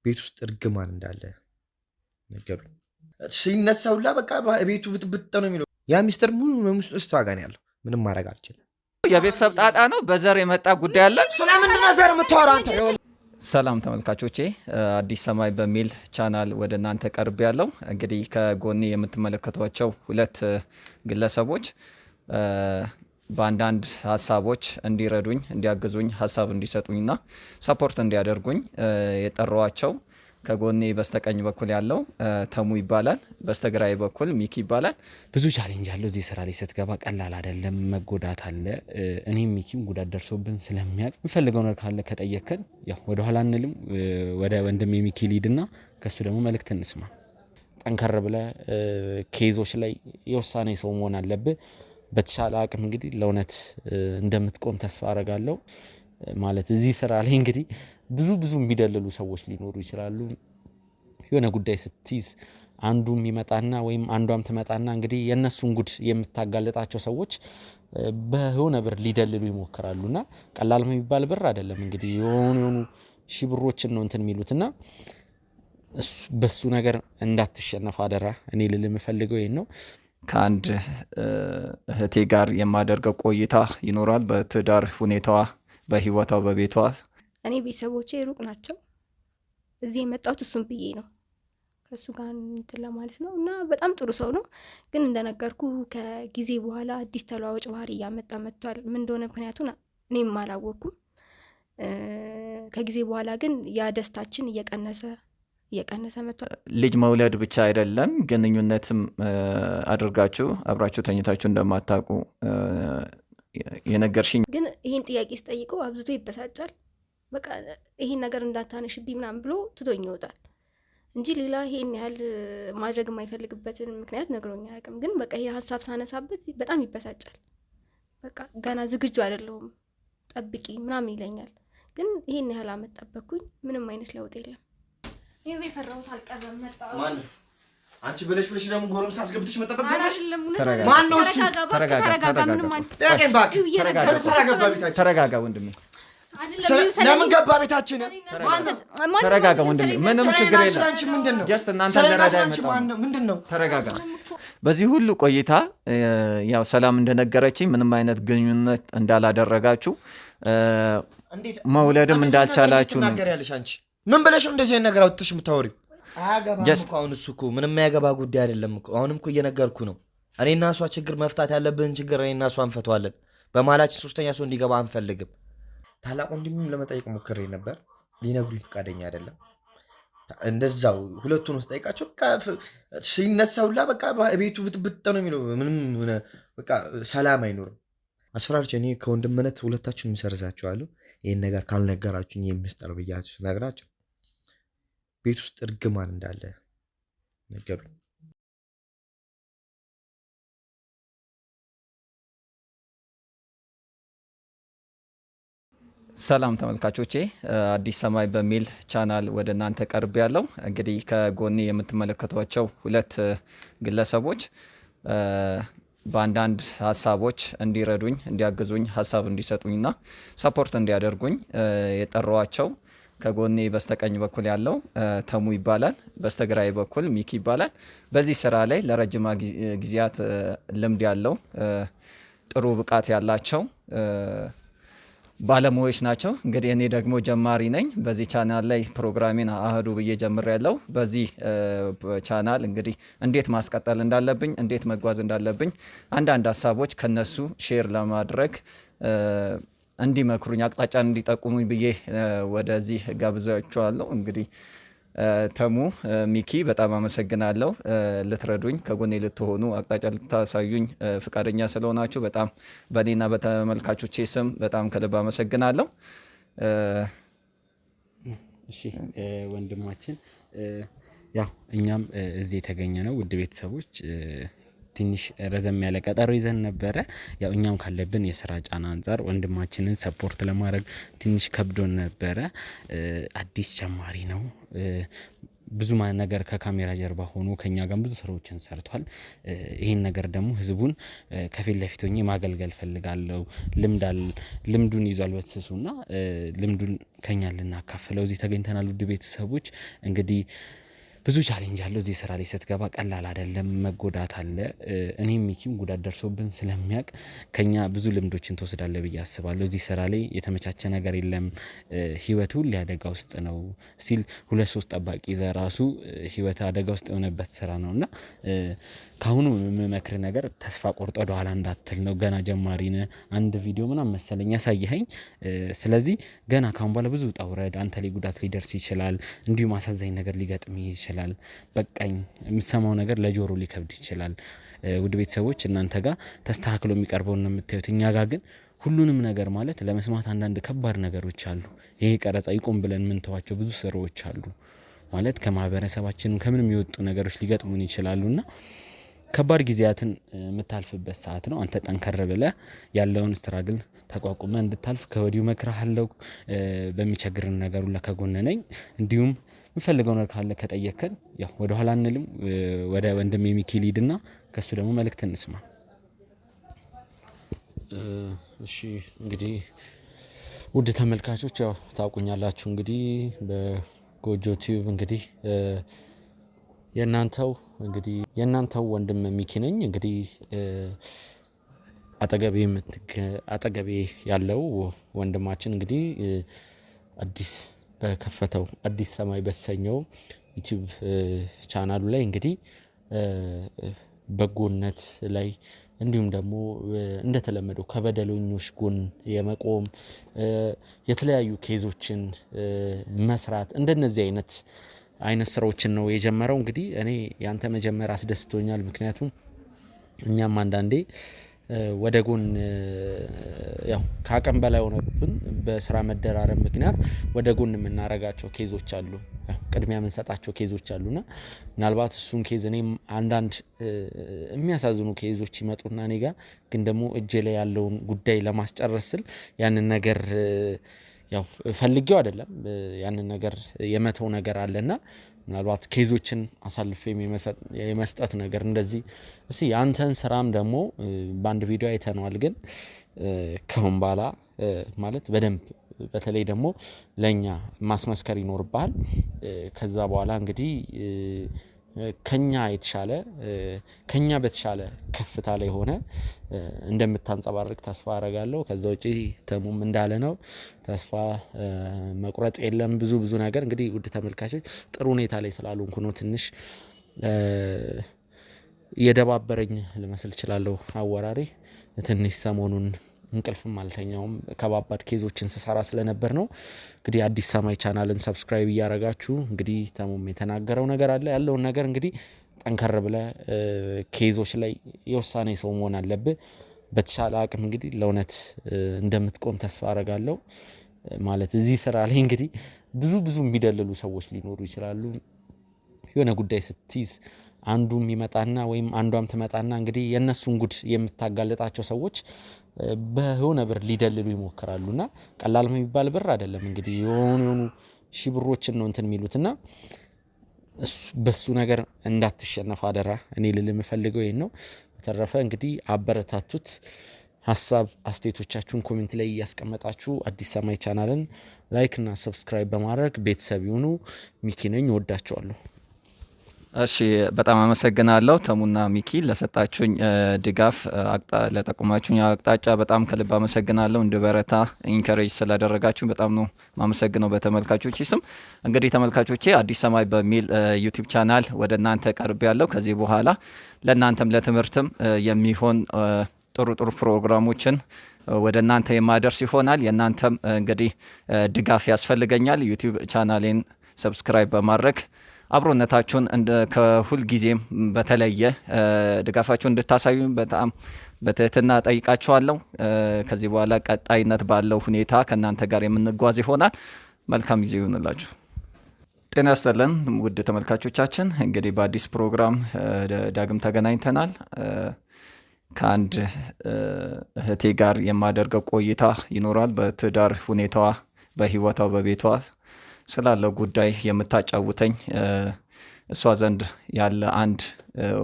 ቤት ውስጥ እርግማን እንዳለ ነገሩኝ። ሲነሳውላ በቃ ቤቱ ብጥብጥ ነው የሚለው። ያ ሚስጥር ሙሉ ለሙሉ እሷ ጋር ያለው ምንም ማድረግ አልችልም። የቤተሰብ ጣጣ ነው። በዘር የመጣ ጉዳይ አለ። ስለምንድን ነው ዘር የምታወራው አንተ? ሰላም ተመልካቾቼ፣ አዲስ ሰማይ በሚል ቻናል ወደ እናንተ ቀርብ ያለው እንግዲህ ከጎኔ የምትመለከቷቸው ሁለት ግለሰቦች በአንዳንድ ሀሳቦች እንዲረዱኝ እንዲያግዙኝ ሀሳብ እንዲሰጡኝና ሰፖርት እንዲያደርጉኝ የጠሯቸው ከጎኔ በስተቀኝ በኩል ያለው ተሙ ይባላል፣ በስተግራይ በኩል ሚኪ ይባላል። ብዙ ቻሌንጅ አለው እዚህ ስራ ላይ ስትገባ፣ ቀላል አይደለም። መጎዳት አለ። እኔም ሚኪም ጉዳት ደርሶብን ስለሚያውቅ የምፈልገው ነገር ካለ ከጠየከን ያው ወደ ኋላ አንልም። ወደ ወንድም ሚኪ ሊድና ከሱ ደግሞ መልእክት እንስማ። ጠንከር ብለህ ኬዞች ላይ የውሳኔ ሰው መሆን አለብህ። በተሻለ አቅም እንግዲህ ለእውነት እንደምትቆም ተስፋ አረጋለሁ። ማለት እዚህ ስራ ላይ እንግዲህ ብዙ የሚደልሉ ሰዎች ሊኖሩ ይችላሉ። የሆነ ጉዳይ ስትይዝ አንዱም ይመጣና ወይም አንዷም ትመጣና እንግዲህ የነሱን ጉድ የምታጋለጣቸው ሰዎች በሆነ ብር ሊደልሉ ይሞክራሉና ቀላል የሚባል ብር አይደለም። እንግዲህ የሆኑ ሺህ ብሮችን ነው እንትን የሚሉትና በሱ ነገር እንዳትሸነፍ አደራ። እኔ ልል የምፈልገው ይሄን ነው። ከአንድ እህቴ ጋር የማደርገው ቆይታ ይኖራል። በትዳር ሁኔታዋ፣ በህይወቷ፣ በቤቷ። እኔ ቤተሰቦቼ ሩቅ ናቸው። እዚህ የመጣሁት እሱን ብዬ ነው፣ ከእሱ ጋር እንትን ለማለት ነው። እና በጣም ጥሩ ሰው ነው። ግን እንደነገርኩ ከጊዜ በኋላ አዲስ ተለዋዋጭ ባህሪ እያመጣ መጥቷል። ምን እንደሆነ ምክንያቱን እኔም አላወቅኩም። ከጊዜ በኋላ ግን ያ ደስታችን እየቀነሰ መጥቷል። ልጅ መውለድ ብቻ አይደለም፣ ግንኙነትም አድርጋችሁ አብራችሁ ተኝታችሁ እንደማታውቁ የነገርሽኝ። ግን ይሄን ጥያቄ ስጠይቀው አብዝቶ ይበሳጫል። በቃ ይሄን ነገር እንዳታነሽብኝ ምናምን ብሎ ትቶኝ ይወጣል እንጂ ሌላ ይሄን ያህል ማድረግ የማይፈልግበትን ምክንያት ነግሮኝ አያውቅም። ግን በቃ ይሄ ሀሳብ ሳነሳበት በጣም ይበሳጫል። በቃ ገና ዝግጁ አይደለሁም ጠብቂ ምናምን ይለኛል። ግን ይሄን ያህል አመት ጠበቅኩኝ፣ ምንም አይነት ለውጥ የለም። ይሄ የፈራሁት አልቀረም። መጣሁ ማን አንቺ ብለሽ ደግሞ ጎረምሳ አስገብተሽ መጠበቅ ጀመርሽ? ተረጋጋ። ማን ነው እሱ? ተረጋጋ። ምንም ማለት ተረጋጋ ወንድሜ። ለምን ገባ ቤታችን? ተረጋጋ ወንድሜ፣ ምንም ችግር የለም። አንቺ ምንድነው? ጀስት እናንተ ደረጃ ይመጣው ምንድነው? ተረጋጋ። በዚህ ሁሉ ቆይታ ያው ሰላም እንደነገረችኝ ምንም አይነት ግንኙነት እንዳላደረጋችሁ መውለድም እንዳልቻላችሁ ነው። አንቺ ምን ብለሽ እንደዚህ ነገር አውጥተሽ የምታወሪው? አያገባም እኮ አሁን እሱ እኮ ምንም ያገባ ጉዳይ አይደለም እኮ። አሁንም እኮ እየነገርኩ ነው። እኔና እሷ ችግር መፍታት ያለብን ችግር እኔና እሷ እንፈቷለን። በመሀላችን ሶስተኛ ሰው እንዲገባ አንፈልግም። ታላቅ ወንድሜም ለመጠየቅ ሞክሬ ነበር፣ ሊነግሩኝ ፈቃደኛ አይደለም። እንደዛው ሁለቱን ውስጥ ጠይቃቸው ሲነሳውላ በቃ ቤቱ ብጥብጥ ነው የሚለው። ምንም በቃ ሰላም አይኖርም። አስፈራርቼ እኔ ከወንድምነት ሁለታችሁን እንሰርዛችኋለሁ። ይህን ነገር ካልነገራችሁኝ የሚስጠር ብያችሁ ነግራቸው ቤት ውስጥ እርግማን እንዳለ ነገሩኝ። ሰላም ተመልካቾቼ፣ አዲስ ሰማይ በሚል ቻናል ወደ እናንተ ቀርብ ያለው እንግዲህ ከጎኔ የምትመለከቷቸው ሁለት ግለሰቦች በአንዳንድ ሀሳቦች እንዲረዱኝ እንዲያግዙኝ ሀሳብ እንዲሰጡኝና ሰፖርት እንዲያደርጉኝ የጠሯቸው ከጎኔ በስተቀኝ በኩል ያለው ተሙ ይባላል፣ በስተግራይ በኩል ሚኪ ይባላል። በዚህ ስራ ላይ ለረጅም ጊዜያት ልምድ ያለው ጥሩ ብቃት ያላቸው ባለሙያዎች ናቸው። እንግዲህ እኔ ደግሞ ጀማሪ ነኝ። በዚህ ቻናል ላይ ፕሮግራሜን አህዱ ብዬ ጀምሬያለሁ። በዚህ ቻናል እንግዲህ እንዴት ማስቀጠል እንዳለብኝ፣ እንዴት መጓዝ እንዳለብኝ አንዳንድ ሀሳቦች ከነሱ ሼር ለማድረግ እንዲመክሩኝ፣ አቅጣጫን እንዲጠቁሙኝ ብዬ ወደዚህ ጋብዛችኋለሁ። እንግዲህ ተሙ፣ ሚኪ በጣም አመሰግናለሁ። ልትረዱኝ፣ ከጎኔ ልትሆኑ፣ አቅጣጫ ልታሳዩኝ ፍቃደኛ ስለሆናችሁ በጣም በእኔና በተመልካቾቼ ስም በጣም ከልብ አመሰግናለሁ። እሺ ወንድማችን፣ ያው እኛም እዚህ የተገኘ ነው ውድ ቤተሰቦች ትንሽ ረዘም ያለ ቀጠሮ ይዘን ነበረ። ያው እኛም ካለብን የስራ ጫና አንፃር ወንድማችንን ሰፖርት ለማድረግ ትንሽ ከብዶን ነበረ። አዲስ ጀማሪ ነው። ብዙ ነገር ከካሜራ ጀርባ ሆኖ ከኛ ጋር ብዙ ስራዎችን ሰርቷል። ይሄን ነገር ደግሞ ህዝቡን ከፊት ለፊት ሆኜ ማገልገል ፈልጋለሁ። ልምዱን ይዟል በትሱና ልምዱን ከኛ ልናካፍለው እዚህ ተገኝተናል። ውድ ቤተሰቦች እንግዲህ ብዙ ቻሌንጅ አለው እዚህ ስራ ላይ ስትገባ ቀላል አይደለም። መጎዳት አለ። እኔም ሚኪም ጉዳት ደርሶብን ስለሚያውቅ ከኛ ብዙ ልምዶችን ትወስዳለህ ብዬ አስባለሁ። እዚህ ስራ ላይ የተመቻቸ ነገር የለም። ህይወት ሁሌ አደጋ ውስጥ ነው ሲል 2-3 ጠባቂ ዘራሱ ህይወት አደጋ ውስጥ የሆነበት ስራ ነውና ካሁኑ የምመክር ነገር ተስፋ ቆርጦ ወደ ኋላ እንዳትል ነው። ገና ጀማሪ ነህ። አንድ ቪዲዮ ምናምን መሰለኝ ያሳየኸኝ። ስለዚህ ገና ካሁን በኋላ ብዙ ውጣ ውረድ አንተ ላይ ጉዳት ሊደርስ ይችላል። እንዲሁም አሳዛኝ ነገር ሊገጥም ይችላል። በቃኝ የምሰማው ነገር ለጆሮ ሊከብድ ይችላል። ውድ ቤተሰቦች እናንተ ጋር ተስተካክሎ የሚቀርበው ነው የምታዩት። እኛ ጋር ግን ሁሉንም ነገር ማለት ለመስማት አንዳንድ ከባድ ነገሮች አሉ። ይሄ ቀረጻ ይቆም ብለን ምንተዋቸው ብዙ ስራዎች አሉ። ማለት ከማህበረሰባችን ከምንም የወጡ ነገሮች ሊገጥሙን ይችላሉና ከባድ ጊዜያትን የምታልፍበት ሰዓት ነው። አንተ ጠንከር ብለህ ያለውን ስትራግል ተቋቁመ እንድታልፍ ከወዲሁ መክራለሁ። በሚቸግርን ነገር ሁሉ ከጎን ነኝ። እንዲሁም የምፈልገው ነገር ካለ ከጠየከን ያው ወደ ኋላ አንልም። ወደ ወንድሜ ሚኪ ሊድና ከሱ ደግሞ መልእክት እንስማ። እሺ እንግዲህ ውድ ተመልካቾች ያው ታውቁኛላችሁ። እንግዲህ በጎጆ ቲዩብ እንግዲህ የእናንተው ወንድም ሚኪ ነኝ። እንግዲህ አጠገቤ ያለው ወንድማችን እንግዲህ አዲስ በከፈተው አዲስ ሰማይ በተሰኘው ዩቲዩብ ቻናሉ ላይ እንግዲህ በጎነት ላይ እንዲሁም ደግሞ እንደተለመደው ከበደለኞች ጎን የመቆም የተለያዩ ኬዞችን መስራት እንደነዚህ አይነት ስራዎችን ነው የጀመረው። እንግዲህ እኔ ያንተ መጀመር አስደስቶኛል። ምክንያቱም እኛም አንዳንዴ ወደ ጎን ያው ከአቅም በላይ ሆነብን በስራ መደራረብ ምክንያት ወደ ጎን የምናረጋቸው ኬዞች አሉ። ቅድሚያ የምንሰጣቸው ኬዞች አሉና ምናልባት እሱን ኬዝ እኔም አንዳንድ የሚያሳዝኑ ኬዞች ይመጡና እኔ ጋር ግን ደግሞ እጄ ላይ ያለውን ጉዳይ ለማስጨረስ ስል ያንን ነገር ያው ፈልጌው አይደለም ያንን ነገር የመተው ነገር አለና ምናልባት ኬዞችን አሳልፌ የመስጠት ነገር እንደዚህ እስኪ አንተን ስራም ደግሞ በአንድ ቪዲዮ አይተነዋል። ግን ከሁን በኋላ ማለት በደንብ በተለይ ደግሞ ለኛ ማስመስከር ይኖርብሃል። ከዛ በኋላ እንግዲህ ከኛ በተሻለ ከፍታ ላይ ሆነ እንደምታንጸባርቅ ተስፋ አረጋለሁ። ከዛ ውጪ ተሙም እንዳለ ነው ተስፋ መቁረጥ የለም። ብዙ ነገር እንግዲህ ውድ ተመልካቾች ጥሩ ሁኔታ ላይ ስላልሆንኩ ነው ትንሽ የደባበረኝ ልመስል እችላለሁ አወራሬ። ትንሽ ሰሞኑን እንቅልፍም አልተኛውም ከባባድ ኬዞችን ስሰራ ስለነበር ነው። እንግዲህ አዲስ ሰማይ ቻናልን ሰብስክራይብ እያረጋችሁ እንግዲህ ተሙም የተናገረው ነገር አለ ያለውን ነገር እንግዲህ ጠንከር ብለ ኬዞች ላይ የውሳኔ ሰው መሆን አለብህ። በተሻለ አቅም እንግዲህ ለእውነት እንደምትቆም ተስፋ አረጋለሁ። ማለት እዚህ ስራ ላይ እንግዲህ ብዙ የሚደልሉ ሰዎች ሊኖሩ ይችላሉ። የሆነ ጉዳይ ስትይዝ አንዱም ይመጣና ወይም አንዷም ትመጣና እንግዲህ የነሱን ጉድ የምታጋለጣቸው ሰዎች በሆነ ብር ሊደልሉ ይሞክራሉና ቀላል የሚባል ብር አይደለም። እንግዲህ የሆኑ ሺህ ብሮችን ነው እንትን የሚሉትና በሱ ነገር እንዳትሸነፍ አደራ። እኔ ልል የምፈልገው ይሄን ነው። በተረፈ እንግዲህ አበረታቱት። ሀሳብ አስተያየቶቻችሁን ኮሜንት ላይ እያስቀመጣችሁ አዲስ ሰማይ ቻናልን ላይክ እና ሰብስክራይብ በማድረግ ቤተሰብ ይሁኑ። ሚኪ ነኝ። ወዳችኋለሁ። እሺ በጣም አመሰግናለሁ ተሙና ሚኪ ለሰጣችሁኝ ድጋፍ ለጠቁማችሁኝ አቅጣጫ በጣም ከልብ አመሰግናለሁ። እንድበረታ ኢንከሬጅ ስላደረጋችሁ በጣም ነው ማመሰግነው በተመልካቾቼ ስም። እንግዲህ ተመልካቾቼ አዲስ ሰማይ በሚል ዩቲዩብ ቻናል ወደ እናንተ ቀርብ ያለው ከዚህ በኋላ ለእናንተም ለትምህርትም የሚሆን ጥሩ ፕሮግራሞችን ወደ እናንተ የማደርስ ይሆናል። የእናንተም እንግዲህ ድጋፍ ያስፈልገኛል። ዩቲዩብ ቻናሌን ሰብስክራይብ በማድረግ አብሮነታችሁን ከሁል ጊዜም በተለየ ድጋፋችሁን እንድታሳዩ በጣም በትህትና ጠይቃችኋለሁ። ከዚህ በኋላ ቀጣይነት ባለው ሁኔታ ከእናንተ ጋር የምንጓዝ ይሆናል። መልካም ጊዜ ይሁንላችሁ። ጤና ይስጥልን ውድ ተመልካቾቻችን፣ እንግዲህ በአዲስ ፕሮግራም ዳግም ተገናኝተናል። ከአንድ እህቴ ጋር የማደርገው ቆይታ ይኖራል። በትዳር ሁኔታዋ፣ በህይወቷ፣ በቤቷ ስላለው ጉዳይ የምታጫውተኝ እሷ ዘንድ ያለ አንድ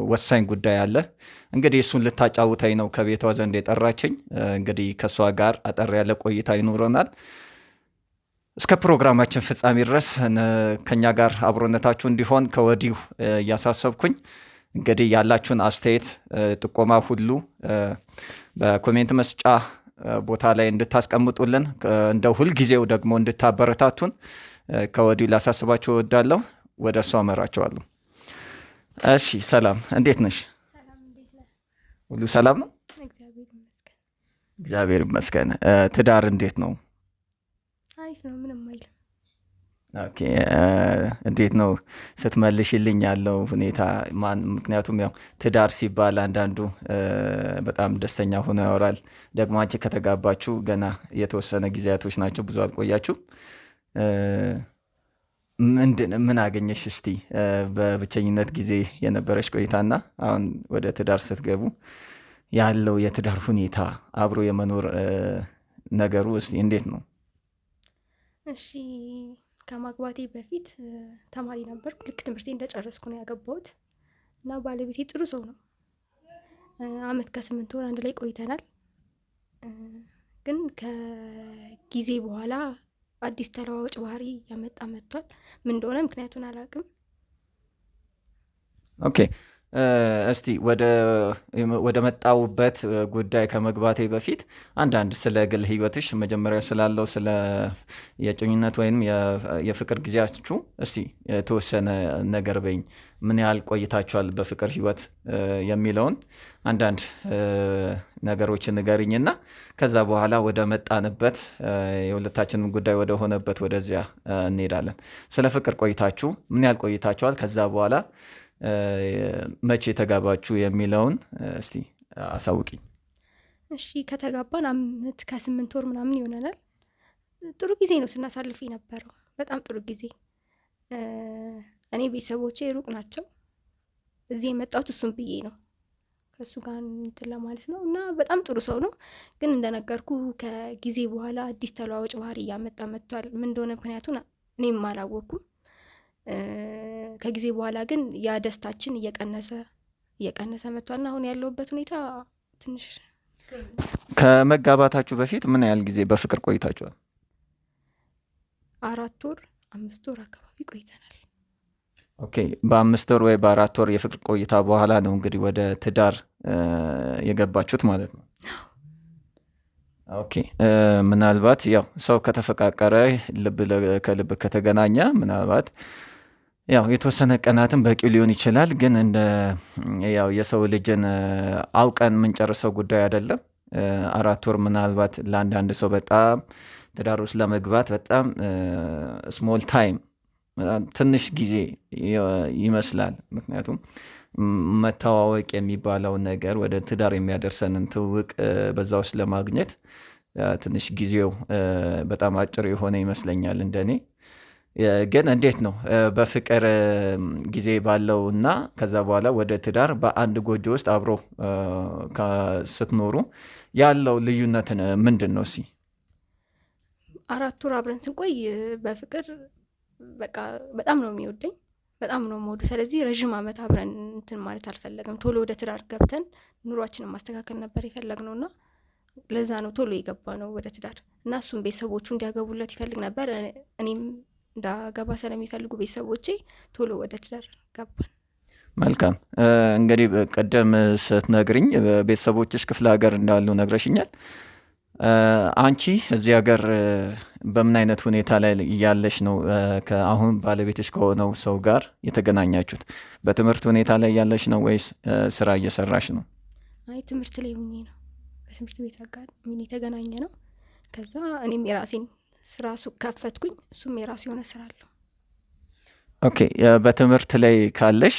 ወሳኝ ጉዳይ አለ። እንግዲህ እሱን ልታጫውተኝ ነው ከቤቷ ዘንድ የጠራችኝ። እንግዲህ ከእሷ ጋር አጠር ያለ ቆይታ ይኖረናል። እስከ ፕሮግራማችን ፍጻሜ ድረስ ከኛ ጋር አብሮነታችሁ እንዲሆን ከወዲሁ እያሳሰብኩኝ እንግዲህ ያላችሁን አስተያየት ጥቆማ ሁሉ በኮሜንት መስጫ ቦታ ላይ እንድታስቀምጡልን እንደ ሁልጊዜው ደግሞ እንድታበረታቱን ከወዲሁ ላሳስባችሁ እወዳለሁ። ወደ እሷ አመራቸዋለሁ። እሺ፣ ሰላም፣ እንዴት ነሽ? ሁሉ ሰላም ነው? እግዚአብሔር ይመስገን። ትዳር እንዴት ነው? አሪፍ ነው፣ ምንም አይልም። ኦኬ፣ እንዴት ነው ስትመልሽልኝ ያለው ሁኔታ? ምክንያቱም ያው ትዳር ሲባል አንዳንዱ በጣም ደስተኛ ሆኖ ያወራል። ደግሞ አንቺ ከተጋባችሁ ገና የተወሰነ ጊዜያቶች ናቸው፣ ብዙ አልቆያችሁ። ምን አገኘሽ እስቲ በብቸኝነት ጊዜ የነበረች ቆይታና አሁን ወደ ትዳር ስትገቡ ያለው የትዳር ሁኔታ አብሮ የመኖር ነገሩ እስቲ እንዴት ነው? እሺ፣ ከማግባቴ በፊት ተማሪ ነበርኩ። ልክ ትምህርቴ እንደጨረስኩ ነው ያገባሁት እና ባለቤቴ ጥሩ ሰው ነው። 1 ከ8 ወር አንድ ላይ ቆይተናል። ግን ከጊዜ በኋላ አዲስ ተለዋዋጭ ባህሪ ያመጣ መጥቷል። ምን እንደሆነ ምክንያቱን አላውቅም። ኦኬ፣ እስቲ ወደ መጣውበት ጉዳይ ከመግባቴ በፊት አንዳንድ ስለ ግል ህይወትሽ መጀመሪያ ስላለው ስለ የጮኝነት ወይም የፍቅር ጊዜያችሁ እስቲ የተወሰነ ነገር በይኝ። ምን ያህል ቆይታችኋል በፍቅር ህይወት የሚለውን አንዳንድ ነገሮችን ንገሪኝና ከዛ በኋላ ወደ መጣንበት የሁለታችንን ጉዳይ ወደ ሆነበት ወደዚያ እንሄዳለን። ስለ ፍቅር ቆይታችሁ ምን ያህል ቆይታችኋል? ከዛ በኋላ መቼ ተጋባችሁ የሚለውን እስቲ አሳውቂኝ። እሺ፣ ከተጋባን 1 ከ8 ወር ምናምን ይሆነናል። ጥሩ ጊዜ ነው ስናሳልፍ የነበረው፣ በጣም ጥሩ ጊዜ። እኔ ቤተሰቦቼ ሩቅ ናቸው። እዚህ የመጣሁት እሱን ብዬ ነው፣ ከእሱ ጋር እንትን ለማለት ነው። እና በጣም ጥሩ ሰው ነው። ግን እንደነገርኩ ከጊዜ በኋላ አዲስ ተለዋዋጭ ባህሪ እያመጣ መጥቷል። ምን እንደሆነ ምክንያቱን እኔም አላወቅኩም። ከጊዜ በኋላ ግን ያ ደስታችን እየቀነሰ መጥቷልና አሁን ያለሁበት ሁኔታ ትንሽ። ከመጋባታችሁ በፊት ምን ያህል ጊዜ በፍቅር ቆይታችኋል? 4 ወር 5 ወር አካባቢ ቆይተናል። ኦኬ፣ በ5 ወር ወይ በ4 ወር የፍቅር ቆይታ በኋላ ነው እንግዲህ ወደ ትዳር የገባችሁት ማለት ነው። ኦኬ፣ ምናልባት ያው ሰው ከተፈቃቀረ ልብ ከልብ ከተገናኘ ምናልባት ያው የተወሰነ ቀናትን በቂ ሊሆን ይችላል። ግን እንደ ያው የሰው ልጅን አውቀን የምንጨርሰው ጉዳይ አይደለም። 4 ወር ምናልባት ለአንዳንድ ሰው በጣም ትዳር ውስጥ ለመግባት በጣም ስሞል ታይም ትንሽ ጊዜ ይመስላል። ምክንያቱም መተዋወቅ የሚባለውን ነገር ወደ ትዳር የሚያደርሰንን ትውውቅ በዛ ውስጥ ለማግኘት ትንሽ ጊዜው በጣም አጭር የሆነ ይመስለኛል እንደኔ። ግን እንዴት ነው በፍቅር ጊዜ ባለው እና ከዛ በኋላ ወደ ትዳር በአንድ ጎጆ ውስጥ አብሮ ስትኖሩ ያለው ልዩነትን ምንድን ነው? 4 ወር አብረን ስንቆይ በፍቅር በቃ በጣም ነው የሚወደኝ፣ በጣም ነው የምወዱ። ስለዚህ ረዥም ዓመት አብረን እንትን ማለት አልፈለግም። ቶሎ ወደ ትዳር ገብተን ኑሯችንን ማስተካከል ነበር የፈለግነው እና ለዛ ነው ቶሎ የገባ ነው ወደ ትዳር እና እሱም ቤተሰቦቹ እንዲያገቡለት ይፈልግ ነበር። እኔም እንዳገባ ስለሚፈልጉ ቤተሰቦቼ ቶሎ ወደ ትዳር ገባን። መልካም። እንግዲህ ቀደም ስትነግርኝ ቤተሰቦችሽ ክፍለ ሀገር እንዳሉ ነግረሽኛል። አንቺ እዚህ ሀገር በምን አይነት ሁኔታ ላይ እያለሽ ነው ከአሁን ባለቤትሽ ከሆነው ሰው ጋር የተገናኛችሁት? በትምህርት ሁኔታ ላይ ያለሽ ነው ወይስ ስራ እየሰራሽ ነው? አይ ትምህርት ላይ ሆኜ ነው። በትምህርት ቤት አጋጣሚ የተገናኘ ነው። ከዛ እኔም የራሴን ስራ ሱቅ ከፈትኩኝ፣ እሱም የራሱ የሆነ ስራ አለው። ኦኬ፣ በትምህርት ላይ ካለሽ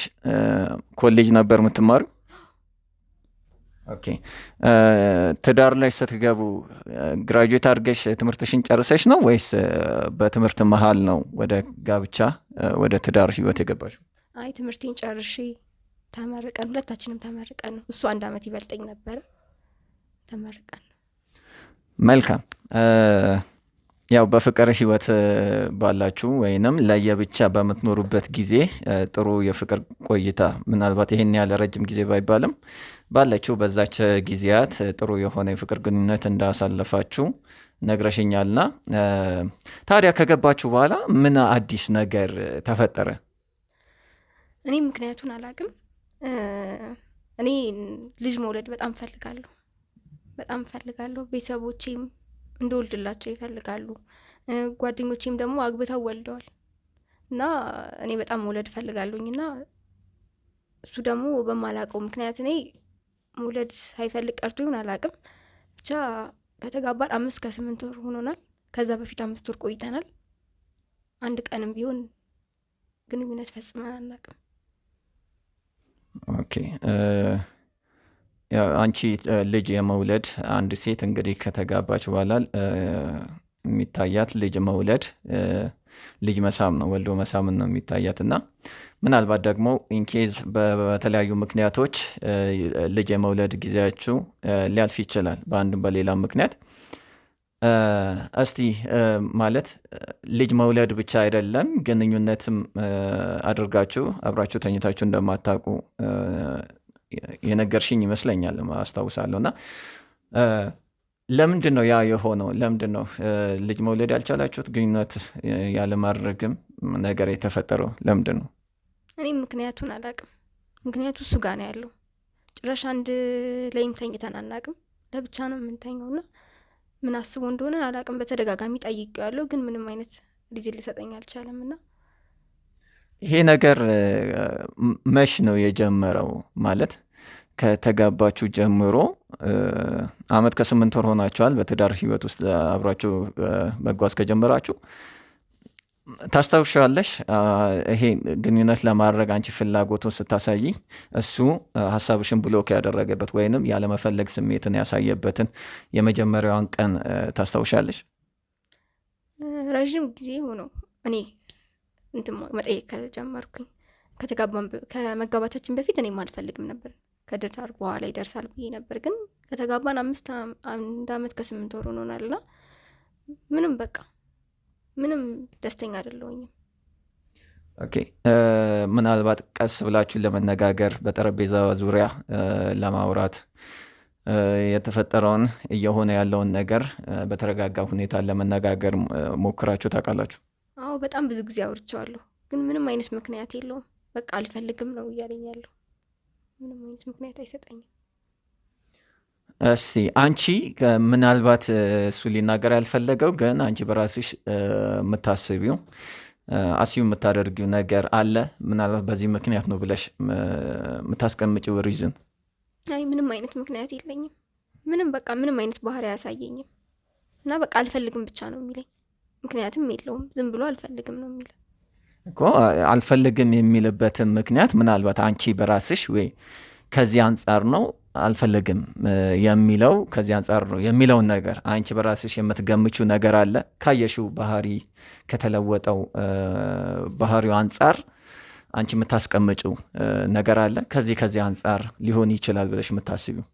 ኮሌጅ ነበር የምትማሩ? ኦኬ፣ ትዳር ላይ ስትገቡ ግራጁዌት አድርገሽ ትምህርትሽን ጨርሰሽ ነው ወይስ በትምህርት መሀል ነው ወደ ጋብቻ ወደ ትዳር ህይወት የገባሽው? አይ ትምህርቴን ጨርሼ ተመርቀን፣ ሁለታችንም ተመርቀን ነው። እሱ 1 ዓመት ይበልጠኝ ነበረ። ተመርቀን። መልካም። ያው በፍቅር ህይወት ባላችሁ ወይንም ለየብቻ በምትኖሩበት ጊዜ ጥሩ የፍቅር ቆይታ ምናልባት ይሄን ያለ ረጅም ጊዜ ባይባልም ባለችው በዛች ጊዜያት ጥሩ የሆነ የፍቅር ግንኙነት እንዳሳለፋችሁ ነግረሽኛልና ታዲያ ከገባችሁ በኋላ ምን አዲስ ነገር ተፈጠረ? እኔ ምክንያቱን አላቅም። እኔ ልጅ መውለድ በጣም ፈልጋለሁ። ቤተሰቦቼም እንደወልድላቸው ይፈልጋሉ። ጓደኞቼም ደግሞ አግብተው ወልደዋል እና እኔ በጣም መውለድ ፈልጋለሁኝ እና እሱ ደግሞ በማላቀው ምክንያት እኔ መውለድ ሳይፈልግ ቀርቶ ይሆን አላቅም። ብቻ ከተጋባን 5-8 ወር ሆኖናል። ከዛ በፊት 5 ወር ቆይተናል። አንድ ቀንም ቢሆን ግንኙነት ፈጽመን አናቅም። ኦኬ አንቺ ልጅ የመውለድ አንድ ሴት እንግዲህ ከተጋባች በኋላ የሚታያት ልጅ መውለድ ልጅ መሳም ነው፣ ወልዶ መሳምን ነው የሚታያት እና ምናልባት ደግሞ ኢንኬዝ በተለያዩ ምክንያቶች ልጅ የመውለድ ጊዜያችሁ ሊያልፍ ይችላል በአንድም በሌላ ምክንያት። እስቲ ማለት ልጅ መውለድ ብቻ አይደለም ግንኙነትም አድርጋችሁ አብራችሁ ተኝታችሁ እንደማታውቁ የነገርሽኝ ይመስለኛል አስታውሳለሁ። እና ለምንድን ነው ያ የሆነው? ለምንድን ነው ልጅ መውለድ ያልቻላችሁት? ግንኙነት ያለማድረግም ነገር የተፈጠረው ለምንድን ነው? እኔም ምክንያቱን አላቅም። ምክንያቱ እሱ ጋር ነው ያለው። ጭራሽ አንድ ላይም ተኝተን አናቅም። ለብቻ ነው የምንተኘውና ምን አስቦ እንደሆነ አላቅም። በተደጋጋሚ ጠይቄዋለሁ ግን ምንም አይነት ሪዝን ሊሰጠኝ አልቻለም። እና ይሄ ነገር መች ነው የጀመረው? ማለት ከተጋባችሁ ጀምሮ አመት ከ8 ወር ሆናችኋል። በትዳር ህይወት ውስጥ አብራችሁ መጓዝ ከጀመራችሁ ታስታውሻለሽ? ይሄ ግንኙነት ለማድረግ አንቺ ፍላጎቱን ስታሳይ እሱ ሀሳብሽን ብሎክ ያደረገበት ወይንም ያለመፈለግ ስሜትን ያሳየበትን የመጀመሪያዋን ቀን ታስታውሻለሽ? ረዥም ጊዜ ሆኖ እኔ እንትን መጠየቅ ከጀመርኩኝ ከመጋባታችን በፊት እኔም አልፈልግም ነበር። ከትዳር በኋላ ይደርሳል ብዬ ነበር። ግን ከተጋባን 1 አመት ከ8 ወር ሆኖናልና ምንም ደስተኛ አይደለሁኝም። ኦኬ ምናልባት ቀስ ብላችሁ ለመነጋገር በጠረጴዛ ዙሪያ ለማውራት የተፈጠረውን እየሆነ ያለውን ነገር በተረጋጋ ሁኔታ ለመነጋገር ሞክራችሁ ታውቃላችሁ? አዎ በጣም ብዙ ጊዜ አውርቼዋለሁ። ግን ምንም አይነት ምክንያት የለውም። በቃ አልፈልግም ነው እያለኝ ያለው። ምንም አይነት ምክንያት አይሰጠኝም። እስቲ አንቺ ምናልባት እሱ ሊናገር ያልፈለገው ግን አንቺ በራስሽ የምታስቢው አስዩ የምታደርጊው ነገር አለ? ምናልባት በዚህ ምክንያት ነው ብለሽ የምታስቀምጪው ሪዝን? አይ ምንም አይነት ምክንያት የለኝም። ምንም አይነት ባህሪ አያሳየኝም እና በቃ አልፈልግም ብቻ ነው የሚለኝ። ምክንያትም የለውም። ዝም ብሎ አልፈልግም ነው የሚለው እኮ። አልፈልግም የሚልበትን ምክንያት ምናልባት አንቺ በራስሽ ወይ ከዚህ አንጻር ነው አልፈልግም የሚለው ከዚህ አንጻር ነው የሚለውን ነገር አንቺ በራስሽ የምትገምችው ነገር አለ? ካየሽው ባህሪ ከተለወጠው ባህሪው አንጻር አንቺ የምታስቀምጪው ነገር አለ? ከዚህ አንጻር ሊሆን ይችላል ብለሽ የምታስቢው?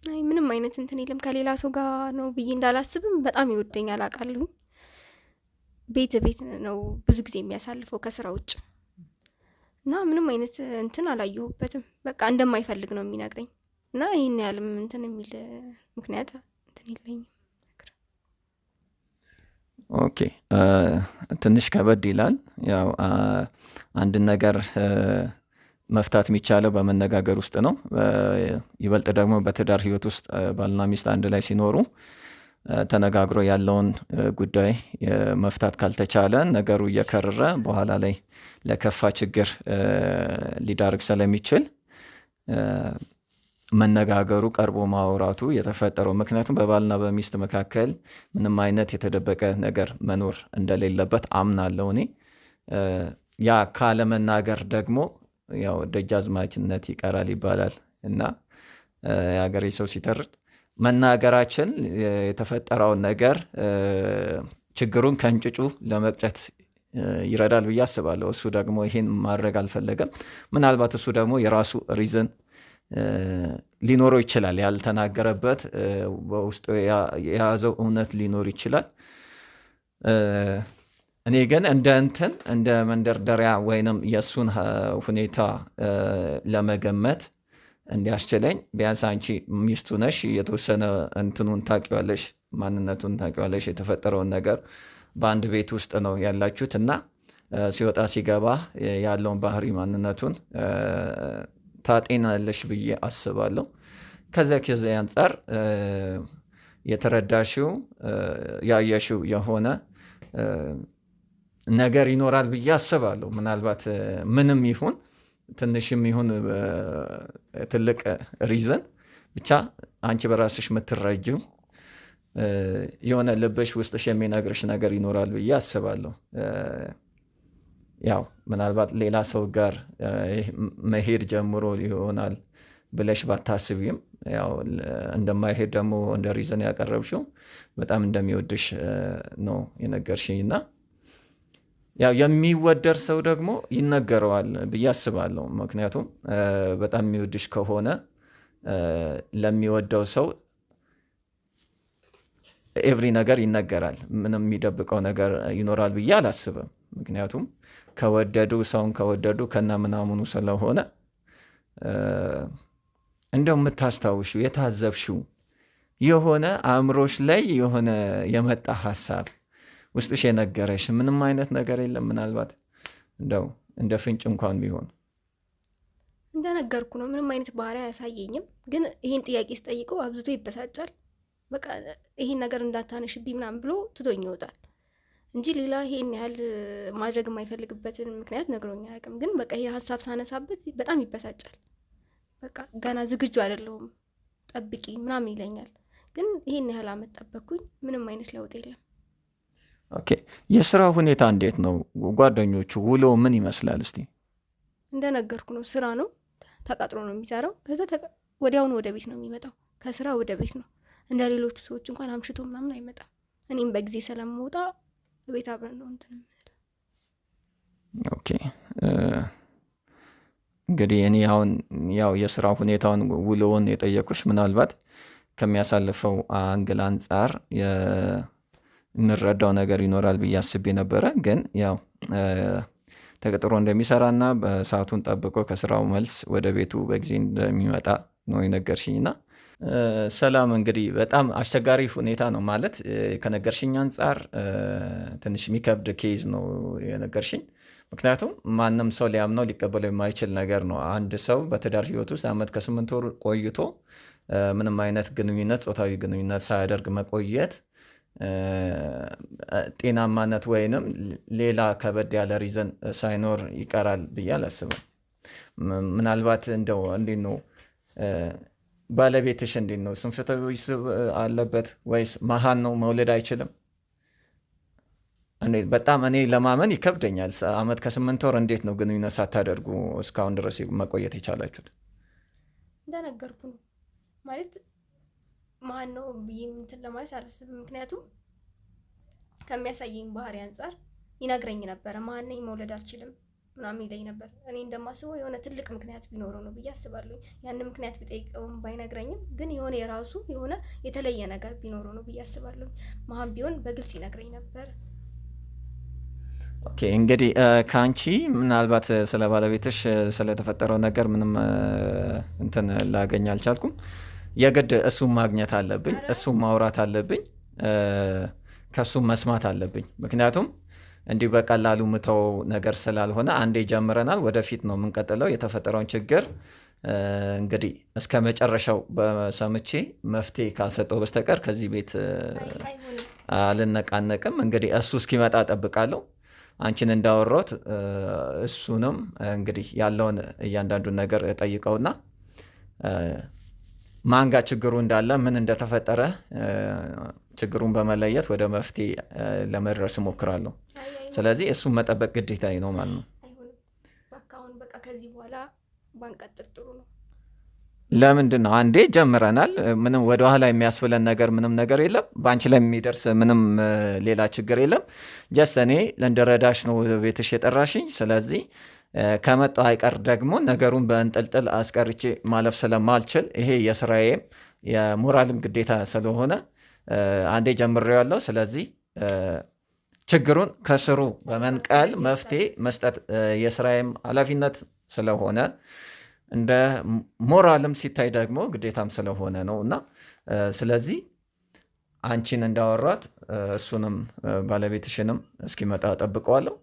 አይ ምንም አይነት እንትን የለም። ከሌላ ሰው ጋር ነው ብዬ እንዳላስብም በጣም ይወደኛል አውቃለሁኝ። ቤት ነው ብዙ ጊዜ የሚያሳልፈው ከስራ ውጭ እና ምንም አይነት እንትን አላየሁበትም። በቃ እንደማይፈልግ ነው የሚነግረኝ እና ይሄን ያህልም እንትን የሚል ምክንያት እንትን የለኝም። ኦኬ ትንሽ ከበድ ይላል። ያው አንድ ነገር መፍታት የሚቻለው በመነጋገር ውስጥ ነው። ይበልጥ ደግሞ በትዳር ህይወት ውስጥ ባልና ሚስት አንድ ላይ ሲኖሩ ተነጋግሮ ያለውን ጉዳይ መፍታት ካልተቻለ ነገሩ እየከረረ በኋላ ላይ ለከፋ ችግር ሊዳርግ ስለሚችል መነጋገሩ ቀርቦ ማውራቱ የተፈጠረው ምክንያቱም በባልና በሚስት መካከል ምንም አይነት የተደበቀ ነገር መኖር እንደሌለበት አምናለሁ እኔ። ያ ካለመናገር ደግሞ ያው ደጃዝማችነት ይቀራል ይባላል እና የሀገሬ ሰው ሲተርት መናገራችን የተፈጠረውን ነገር ችግሩን ከእንጭጩ ለመቅጨት ይረዳል ብዬ አስባለሁ። እሱ ደግሞ ይሄን ማድረግ አልፈለገም። ምናልባት እሱ ደግሞ የራሱ ሪዝን ሊኖረው ይችላል። ያልተናገረበት በውስጡ የያዘው እውነት ሊኖር ይችላል። እኔ ግን እንደ መንደርደሪያ ወይንም የእሱን ሁኔታ ለመገመት እንዲያስችለኝ ቢያንስ አንቺ ሚስቱ ነሽ፣ የተወሰነ እንትኑን ታውቂዋለሽ፣ ማንነቱን ታውቂዋለሽ፣ የተፈጠረውን ነገር በአንድ ቤት ውስጥ ነው ያላችሁት እና ሲወጣ ሲገባ ያለውን ባህሪ ማንነቱን ታጤናለሽ ብዬ አስባለሁ። ከዚያ አንጻር የተረዳሽው ያየሽው የሆነ ነገር ይኖራል ብዬ አስባለሁ። ምናልባት ምንም ይሁን ትንሽም ይሁን ትልቅ ሪዝን ብቻ አንቺ በራስሽ የምትረጅው የሆነ ልብሽ ውስጥሽ የሚነግርሽ ነገር ይኖራል ብዬ አስባለሁ። ያው ምናልባት ሌላ ሰው ጋር መሄድ ጀምሮ ይሆናል ብለሽ ባታስቢም ያው እንደማይሄድ ደግሞ እንደ ሪዝን ያቀረብሽው በጣም እንደሚወድሽ ነው የነገርሽኝ እና ያው የሚወደድ ሰው ደግሞ ይነገረዋል ብዬ አስባለሁ። ምክንያቱም በጣም የሚወድሽ ከሆነ ለሚወደው ሰው ኤቭሪ ነገር ይነገራል። ምንም የሚደብቀው ነገር ይኖራል ብዬ አላስብም። ምክንያቱም ከወደዱ ሰውን ከወደዱ ከና ምናምኑ ስለሆነ እንደው የምታስታውሽው የታዘብሽው የሆነ አእምሮሽ ላይ የሆነ የመጣ ሀሳብ ውስጥሽ የነገረሽ ምንም አይነት ነገር የለም? ምናልባት እንደው እንደ ፍንጭ እንኳን ቢሆን። እንደነገርኩ ነው፣ ምንም አይነት ባህሪ አያሳየኝም። ግን ይህን ጥያቄ ስጠይቀው አብዝቶ ይበሳጫል። በቃ ይህን ነገር እንዳታነሽብኝ ምናምን ብሎ ትቶኝ ይወጣል እንጂ ሌላ ይሄን ያህል ማድረግ የማይፈልግበትን ምክንያት ነግሮኝ አያውቅም። ግን በቃ ይሄ ሀሳብ ሳነሳበት በጣም ይበሳጫል። በቃ ገና ዝግጁ አይደለሁም ጠብቂ ምናምን ይለኛል። ግን ይሄን ያህል አመት ጠበቅኩኝ፣ ምንም አይነት ለውጥ የለም። ኦኬ፣ የስራ ሁኔታ እንዴት ነው? ጓደኞቹ ውሎ ምን ይመስላል? እስቲ እንደነገርኩ ነው፣ ስራ ነው፣ ተቀጥሮ ነው የሚሰራው። ከዛ ወዲያውኑ ወደ ቤት ነው የሚመጣው። ከስራ ወደ ቤት ነው። እንደ ሌሎቹ ሰዎች እንኳን አምሽቶ ምናምን አይመጣም። እኔም በጊዜ ስለምወጣ ቤት አብረን ነው እንትን። ኦኬ፣ እንግዲህ እኔ አሁን ያው የስራ ሁኔታውን ውሎውን የጠየቁሽ ምናልባት ከሚያሳልፈው አንግል አንጻር የምረዳው ነገር ይኖራል ብዬ አስቤ ነበረ። ግን ያው ተቀጥሮ እንደሚሰራና በሰዓቱን ጠብቆ ከስራው መልስ ወደ ቤቱ በጊዜ እንደሚመጣ ነው የነገርሽኝና ሰላም፣ እንግዲህ በጣም አስቸጋሪ ሁኔታ ነው ማለት ከነገርሽኝ አንጻር ትንሽ የሚከብድ ኬዝ ነው የነገርሽኝ። ምክንያቱም ማንም ሰው ሊያምነው ሊቀበለው የማይችል ነገር ነው። አንድ ሰው በትዳር ህይወት ውስጥ 1 ዓመት ከ8 ወር ቆይቶ ምንም አይነት ግንኙነት ጾታዊ ግንኙነት ሳያደርግ መቆየት ጤናማነት ወይንም ሌላ ከበድ ያለ ሪዘን ሳይኖር ይቀራል ብዬ አላስብም። ምናልባት እንደው እንዴት ነው ባለቤትሽ እንዴት ነው ስንፍታዊ ስብ አለበት ወይስ መሀን ነው መውለድ አይችልም? በጣም እኔ ለማመን ይከብደኛል። 1 ዓመት ከ8 ወር እንዴት ነው ግንኙነት ሳታደርጉ እስካሁን ድረስ መቆየት የቻላችሁት? እንደነገርኩ ነው ማለት ማን ነው ብዬ እንትን ለማለት አላስብም። ምክንያቱም ከሚያሳየኝ ባህሪ አንጻር ይነግረኝ ነበረ። ማን ነኝ መውለድ አልችልም ምናምን ይለኝ ነበር። እኔ እንደማስበው የሆነ ትልቅ ምክንያት ቢኖረው ነው ብዬ አስባለሁ። ያን ምክንያት ቢጠይቀውም ባይነግረኝም ግን የሆነ የራሱ የሆነ የተለየ ነገር ቢኖረው ነው ብዬ አስባለሁ። መሀን ቢሆን በግልጽ ይነግረኝ ነበር። ኦኬ፣ እንግዲህ ከአንቺ ምናልባት ስለ ባለቤትሽ ስለተፈጠረው ነገር ምንም እንትን ላገኝ አልቻልኩም። የግድ እሱም ማግኘት አለብኝ፣ እሱም ማውራት አለብኝ፣ ከእሱም መስማት አለብኝ። ምክንያቱም እንዲሁ በቀላሉ ምተው ነገር ስላልሆነ አንዴ ጀምረናል፣ ወደፊት ነው የምንቀጥለው። የተፈጠረውን ችግር እንግዲህ እስከ መጨረሻው በሰምቼ መፍትሄ ካልሰጠው በስተቀር ከዚህ ቤት አልነቃነቅም። እንግዲህ እሱ እስኪመጣ እጠብቃለሁ። አንቺን እንዳወራሁት እሱንም እንግዲህ ያለውን እያንዳንዱን ነገር ጠይቀውና ማን ጋር ችግሩ እንዳለ ምን እንደተፈጠረ ችግሩን በመለየት ወደ መፍትሄ ለመድረስ እሞክራለሁ። ስለዚህ እሱን መጠበቅ ግዴታዬ ነው ማለት ነው። በቃ ከዚህ በኋላ ባንቀጥል ጥሩ ነው። ለምንድን ነው አንዴ ጀምረናል። ምንም ወደኋላ የሚያስብለን ነገር ምንም ነገር የለም። በአንቺ ላይ የሚደርስ ምንም ሌላ ችግር የለም። ጀስት እኔ ለእንድረዳሽ ነው ቤትሽ የጠራሽኝ። ስለዚህ ከመጣሁ አይቀር ደግሞ ነገሩን በእንጥልጥል አስቀርቼ ማለፍ ስለማልችል ይሄ የስራዬም የሞራልም ግዴታ ስለሆነ አንዴ ጀምሬዋለሁ። ስለዚህ ችግሩን ከስሩ በመንቀል መፍትሄ መስጠት የስራዬም ኃላፊነት ስለሆነ እንደ ሞራልም ሲታይ ደግሞ ግዴታም ስለሆነ ነው እና ስለዚህ አንቺን እንዳወራት እሱንም ባለቤትሽንም እስኪመጣ ጠብቀዋለሁ።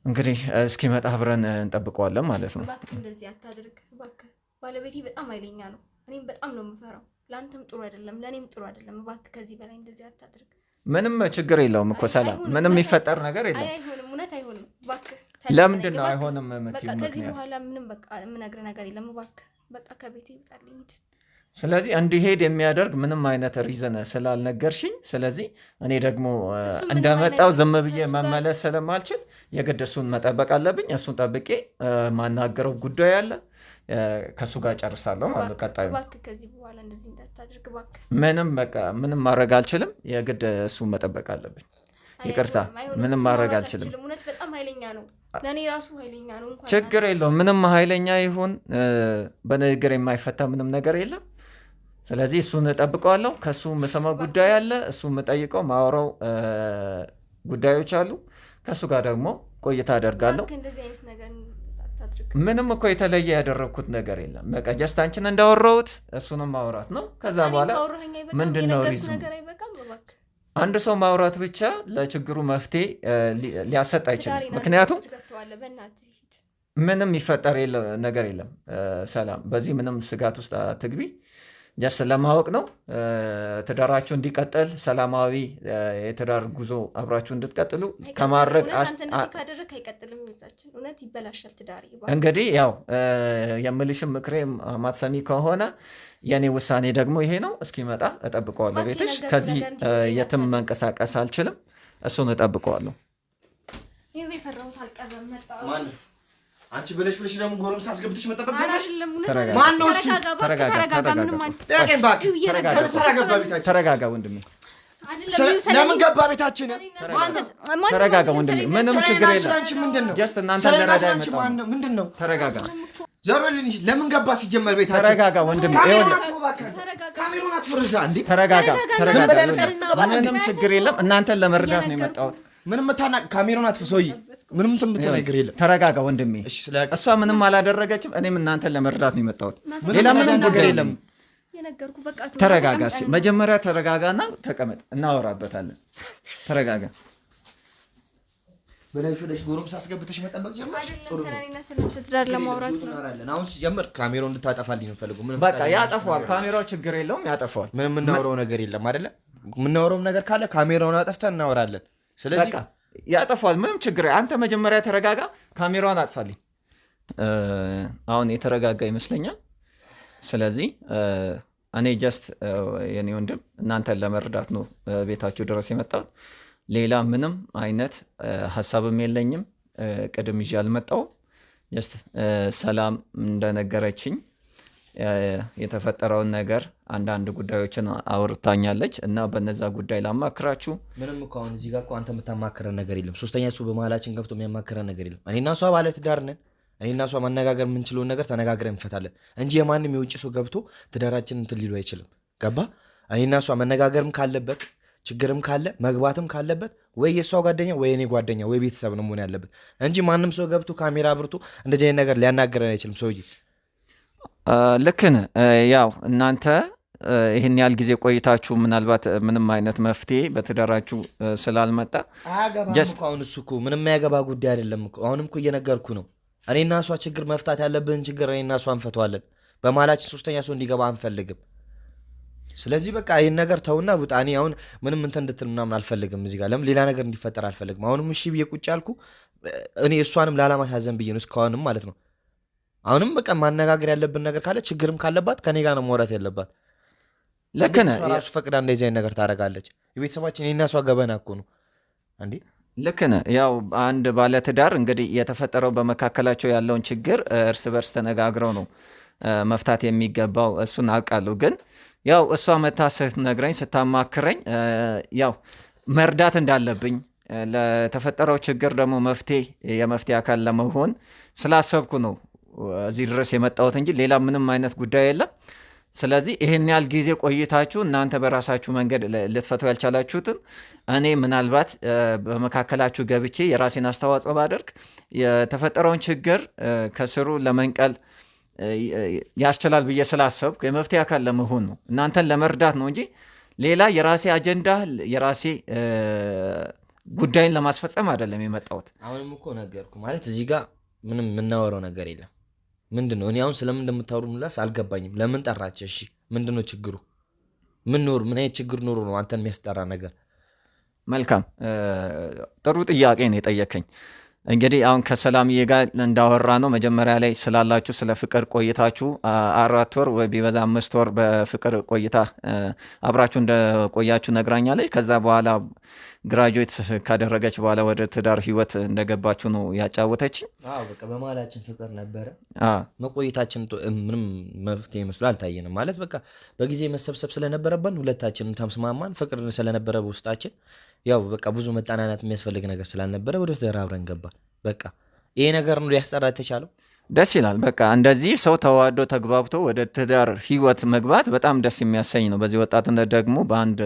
እንግዲህ እስኪመጣ አብረን እንጠብቀዋለን ማለት ነው። እባክህ እንደዚህ አታድርግ እባክህ። ባለቤቴ በጣም ኃይለኛ ነው። እኔም በጣም ነው የምፈራው። ለአንተም ጥሩ አይደለም፣ ለእኔም ጥሩ አይደለም። እባክህ ከዚህ በላይ እንደዚህ አታድርግ። ምንም ችግር የለውም እኮ ሰላም፣ ምንም የሚፈጠር ነገር የለም። አይሆንም፣ እውነት አይሆንም። እባክህ ለምንድን ነው አይሆንም የምትይው? በቃ ከዚህ በኋላ ምንም በቃ የምነግርህ ነገር የለም። እባክህ በቃ ከቤቴ ይውጣልኝ። ስለዚህ እንዲሄድ የሚያደርግ ምንም አይነት ሪዝን ስላልነገርሽኝ፣ ስለዚህ እኔ ደግሞ እንደመጣው ዝም ብዬ መመለስ ስለማልችል የግድ እሱን መጠበቅ አለብኝ። እሱን ጠብቄ ማናገረው ጉዳይ አለ፣ ከእሱ ጋር ጨርሳለሁ ማለት ነው። ቀጣዩ እባክህ ከዚህ በኋላ እንደዚህ እንዳታድርግ እባክህ። ምንም ማድረግ አልችልም። የግድ እሱን መጠበቅ አለብኝ። ይቅርታ፣ ምንም ማድረግ አልችልም። እውነት በጣም ኃይለኛ ነው። ለእኔ ራሱ ኃይለኛ ነው። እንኳን ችግር የለውም። ምንም ኃይለኛ ይሁን በንግግር የማይፈታ ምንም ነገር የለም። ስለዚህ እሱን እጠብቀዋለሁ። ከእሱ የምሰማው ጉዳይ አለ፣ እሱ የምጠይቀው ማወራው ጉዳዮች አሉ። ከእሱ ጋር ደግሞ ቆይታ አደርጋለሁ። ምንም እኮ የተለየ ያደረግኩት ነገር የለም። በቃ ጀስት አንቺን እንዳወራሁት እሱንም ማውራት ነው። ከዛ በኋላ ምንድን ነው ሪዙ? አንድ ሰው ማውራት ብቻ ለችግሩ መፍትሄ ሊያሰጥ አይችልም። ምክንያቱም ምንም ይፈጠር ነገር የለም። ሰላም፣ በዚህ ምንም ስጋት ውስጥ አትግቢ። ጀስት ለማወቅ ነው። ትዳራችሁ እንዲቀጥል ሰላማዊ የትዳር ጉዞ አብራችሁ እንድትቀጥሉ ከማድረግ እንግዲህ ያው የምልሽም ምክሬ ማትሰሚ ከሆነ የኔ ውሳኔ ደግሞ ይሄ ነው። እስኪመጣ እጠብቀዋለሁ ቤትሽ። ከዚህ የትም መንቀሳቀስ አልችልም። እሱን እጠብቀዋለሁ። አንቺ ብለሽ ደግሞ ጎረምሳ አስገብተሽ መጠበቅ ጀመርሽ። ማን ነው እሱ? ተረጋጋ ወንድሜ። ለምን ገባ ቤታችን? ተረጋጋ ወንድሜ። ምንም ችግር የለም። ጀስት እናንተ ለራዳ ምንድን ነው? ተረጋጋ። ዘሮልኝ ለምን ገባ ሲጀመር ቤታችን? ተረጋጋ ወንድሜ። ካሜራውን አትፍርዛ እንዴ። ተረጋጋ። ምንም ችግር የለም። እናንተን ለመረዳት ነው የመጣሁት። ምንም ካሜራውን አትፍር ሰውዬ። ምንም ነገር የለም። ተረጋጋ ወንድሜ። እሷ ምንም አላደረገችም። እኔም እናንተን ለመረዳት ነው የመጣሁት። ሌላ ምንም ነገር የለም። ተረጋጋ። መጀመሪያ ተረጋጋና ተቀመጥ፣ እናወራበታለን። ተረጋጋ። በላይሽ ጎረምሳ አስገብተሽ መጠበቅ ጀመርሽ። አሁን ሲጀምር ካሜራውን እንድታጠፋልኝ ነው ፈልጉ። በቃ ያጠፋዋል። ካሜራው ችግር የለውም፣ ያጠፋዋል። ምንም የምናወራው ነገር የለም አይደለ? የምናወራውም ነገር ካለ ካሜራውን አጠፍተን እናወራለን። ስለዚህ ያጠፋዋል። ምንም ችግር። አንተ መጀመሪያ ተረጋጋ፣ ካሜራውን አጥፋልኝ። አሁን የተረጋጋ ይመስለኛል። ስለዚህ እኔ ጀስት የኔ ወንድም እናንተን ለመርዳት ነው ቤታችሁ ድረስ የመጣሁት። ሌላ ምንም አይነት ሀሳብም የለኝም። ቅድም ይዤ አልመጣሁም። ጀስት ሰላም እንደነገረችኝ የተፈጠረውን ነገር አንዳንድ ጉዳዮችን አውርታኛለች እና በነዛ ጉዳይ ላማክራችሁ። ምንም እኮ አሁን እዚህ ጋር እኮ አንተ የምታማክረን ነገር የለም። ሶስተኛ እሱ በመሀላችን ገብቶ የሚያማክረን ነገር የለም። እኔና እሷ ባለ ትዳር ነን። እኔና እሷ መነጋገር የምንችለውን ነገር ተነጋግረን እንፈታለን እንጂ የማንም የውጭ ሰው ገብቶ ትዳራችን እንትን ሊሉ አይችልም። ገባ? እኔና እሷ መነጋገርም ካለበት ችግርም ካለ መግባትም ካለበት ወይ የእሷ ጓደኛ ወይ እኔ ጓደኛ ወይ ቤተሰብ ነው መሆን ያለበት እንጂ ማንም ሰው ገብቶ ካሜራ አብርቶ እንደዚህ አይነት ነገር ሊያናገረን አይችልም። ሰውዬ ልክ ነህ። ያው እናንተ ይህን ያህል ጊዜ ቆይታችሁ ምናልባት ምንም አይነት መፍትሄ በትዳራችሁ ስላልመጣ አሁን እሱ እኮ ምንም ያገባ ጉዳይ አይደለም እኮ። አሁንም እኮ እየነገርኩ ነው። እኔና እሷ ችግር መፍታት ያለብን ችግር እኔና እሷ እንፈተዋለን። በመሀላችን ሶስተኛ ሰው እንዲገባ አንፈልግም። ስለዚህ በቃ ይህን ነገር ተውና ውጣ። እኔ አሁን ምንም እንትን እንድትል ምናምን አልፈልግም። እዚህ ጋር ለምን ሌላ ነገር እንዲፈጠር አልፈልግም። አሁንም እሺ ብዬ ቁጭ ያልኩ እኔ እሷንም ላለማሳዘን ብዬ ነው እስካሁንም ማለት ነው። አሁንም በቃ ማነጋገር ያለብን ነገር ካለ ችግርም ካለባት ከኔ ጋር ነው ማውራት ያለባት። ልክ ነህ። ራሱ ፈቅዳ እንደዚህ አይነት ነገር ታደርጋለች። የቤተሰባችን እኔና እሷ ገበና እኮ ነው እንዴ። ልክ ነህ። ያው አንድ ባለትዳር እንግዲህ የተፈጠረው በመካከላቸው ያለውን ችግር እርስ በርስ ተነጋግረው ነው መፍታት የሚገባው። እሱን አውቃለሁ። ግን ያው እሷ መታ ስትነግረኝ ስታማክረኝ ያው መርዳት እንዳለብኝ ለተፈጠረው ችግር ደግሞ የመፍትሄ አካል ለመሆን ስላሰብኩ ነው እዚህ ድረስ የመጣሁት እንጂ ሌላ ምንም አይነት ጉዳይ የለም። ስለዚህ ይሄን ያህል ጊዜ ቆይታችሁ እናንተ በራሳችሁ መንገድ ልትፈቱ ያልቻላችሁትን እኔ ምናልባት በመካከላችሁ ገብቼ የራሴን አስተዋጽኦ ባደርግ የተፈጠረውን ችግር ከስሩ ለመንቀል ያስችላል ብዬ ስላሰብኩ የመፍትሄ አካል ለመሆን ነው፣ እናንተን ለመርዳት ነው እንጂ ሌላ የራሴ አጀንዳ የራሴ ጉዳይን ለማስፈጸም አይደለም የመጣሁት። አሁንም እኮ ነገርኩ ማለት እዚህ ጋር ምንም የምናወራው ነገር የለም። ምንድን ነው እኔ አሁን ስለምን እንደምታወሩ ምላስ አልገባኝም። ለምን ጠራች? እሺ ምንድን ነው ችግሩ? ምን አይነት ችግር ኖሮ ነው አንተን የሚያስጠራ ነገር? መልካም ጥሩ ጥያቄ ነው የጠየከኝ። እንግዲህ አሁን ከሰላምዬ ጋር እንዳወራ ነው መጀመሪያ ላይ ስላላችሁ ስለ ፍቅር ቆይታችሁ 4 ወር ወይ ቢበዛ 5 ወር በፍቅር ቆይታ አብራችሁ እንደቆያችሁ ነግራኛለች። ከዛ በኋላ ግራጁዌት ካደረገች በኋላ ወደ ትዳር ህይወት እንደገባችሁ ነው ያጫወተች። በቃ በመሀላችን ፍቅር ነበረ። መቆየታችን ምንም መፍትሄ መስሎ አልታየንም። ማለት በቃ በጊዜ መሰብሰብ ስለነበረብን ሁለታችን ተስማማን። ፍቅር ስለነበረ በውስጣችን ያው በቃ ብዙ መጣናናት የሚያስፈልግ ነገር ስላልነበረ ወደ ትዳር አብረን ገባን። በቃ ይሄ ነገር ነው ሊያስጠራ የተቻለው። ደስ ይላል። በቃ እንደዚህ ሰው ተዋዶ ተግባብቶ ወደ ትዳር ህይወት መግባት በጣም ደስ የሚያሰኝ ነው። በዚህ ወጣትነት ደግሞ በአንድ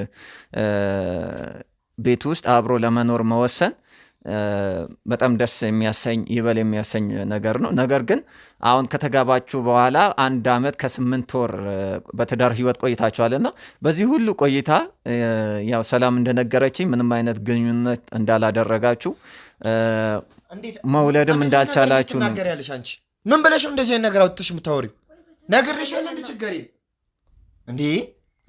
ቤት ውስጥ አብሮ ለመኖር መወሰን በጣም ደስ የሚያሰኝ ይበል የሚያሰኝ ነገር ነው። ነገር ግን አሁን ከተጋባችሁ በኋላ 1 ዓመት ከ8 ወር በትዳር ህይወት ቆይታችኋልና በዚህ ሁሉ ቆይታ ያው ሰላም እንደነገረችኝ ምንም አይነት ግንኙነት እንዳላደረጋችሁ መውለድም እንዳልቻላችሁ ነው። አንቺ ምን ብለሽ ነው እንደዚህ ነገር አውጥተሽ የምታወሪው? ነግሬሻለሁ እንደ ችግር እንዴ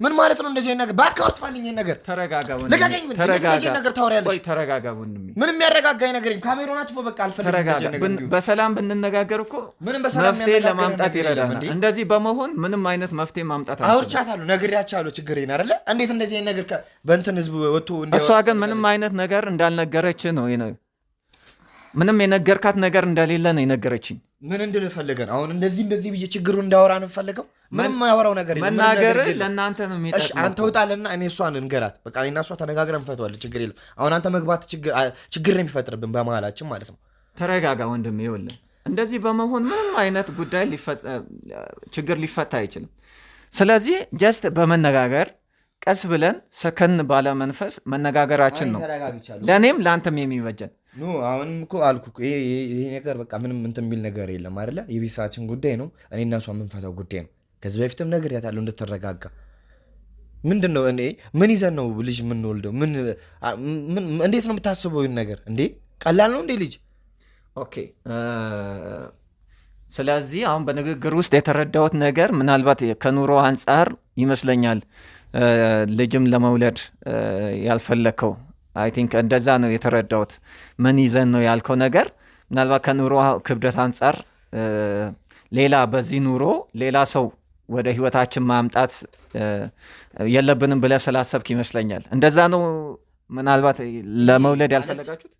ምን ማለት ነው እንደዚህ ነገር? ባካውት ፋልኝ ነገር ተረጋጋ ወንድሜ፣ ለቀቀኝ። ምን እንደዚህ ነገር ታወሪያለሽ? ቆይ ተረጋጋ ወንድሜ። ምንም ያረጋጋኝ ነገር የለም። ካሜራውን አጥፎ በቃ አልፈልግም። በሰላም ብንነጋገር እኮ መፍትሄ ለማምጣት ይረዳናል። እንደዚህ በመሆን ምንም አይነት መፍትሄ ማምጣት አልችልም። አውርቻታለሁ፣ ነግሬያቻለሁ። ችግር የለም አይደለ? እንዴት እንደዚህ ነገር በእንትን ህዝብ ወጥቶ እሷ ግን ምንም አይነት ነገር እንዳልነገረች ነው። ምንም የነገርካት ነገር እንደሌለ ነው የነገረችኝ። ምን እንድልፈልገን አሁን እንደዚህ ብዬ ችግሩን እንዳወራ ነው ፈልገው? ምንም ያወራው ነገር የለም። መናገር ለእናንተ ነው የሚጠቅመው። እሺ አንተ ውጣልና እኔ እሷን እንገራት። በቃ እኔና እሷ ተነጋግረን እንፈታዋለን። ችግር የለም። አሁን አንተ መግባት ችግር ነው የሚፈጥርብን በመሀላችን ማለት ነው። ተረጋጋ ወንድሜ። ይኸውልህ እንደዚህ በመሆን ምንም አይነት ጉዳይ ችግር ሊፈታ አይችልም። ስለዚህ ጀስት በመነጋገር ቀስ ብለን ሰከን ባለ መንፈስ መነጋገራችን ነው ለእኔም ለአንተም የሚበጀን። አሁንም እኮ አልኩ ይሄ ነገር በቃ ምንም እንትን የሚል ነገር የለም አይደለ? የቤተሰባችን ጉዳይ ነው። እኔና እሷ የምንፈታው ጉዳይ ነው። ከዚህ በፊትም ነግሬያታለሁ እንድትረጋጋ። ምንድን ነው እኔ ምን ይዘን ነው ልጅ የምንወልደው? እንዴት ነው የምታስበው ይህን ነገር? እንዴ ቀላል ነው እንዴ ልጅ? ኦኬ ስለዚህ አሁን በንግግር ውስጥ የተረዳሁት ነገር ምናልባት ከኑሮ አንጻር ይመስለኛል ልጅም ለመውለድ ያልፈለከው። አይ ቲንክ እንደዛ ነው የተረዳሁት። ምን ይዘን ነው ያልከው ነገር ምናልባት ከኑሮ ክብደት አንጻር ሌላ በዚህ ኑሮ ሌላ ሰው ወደ ህይወታችን ማምጣት የለብንም ብለህ ስላሰብክ ይመስለኛል። እንደዛ ነው ምናልባት ለመውለድ ያልፈለጋችሁት።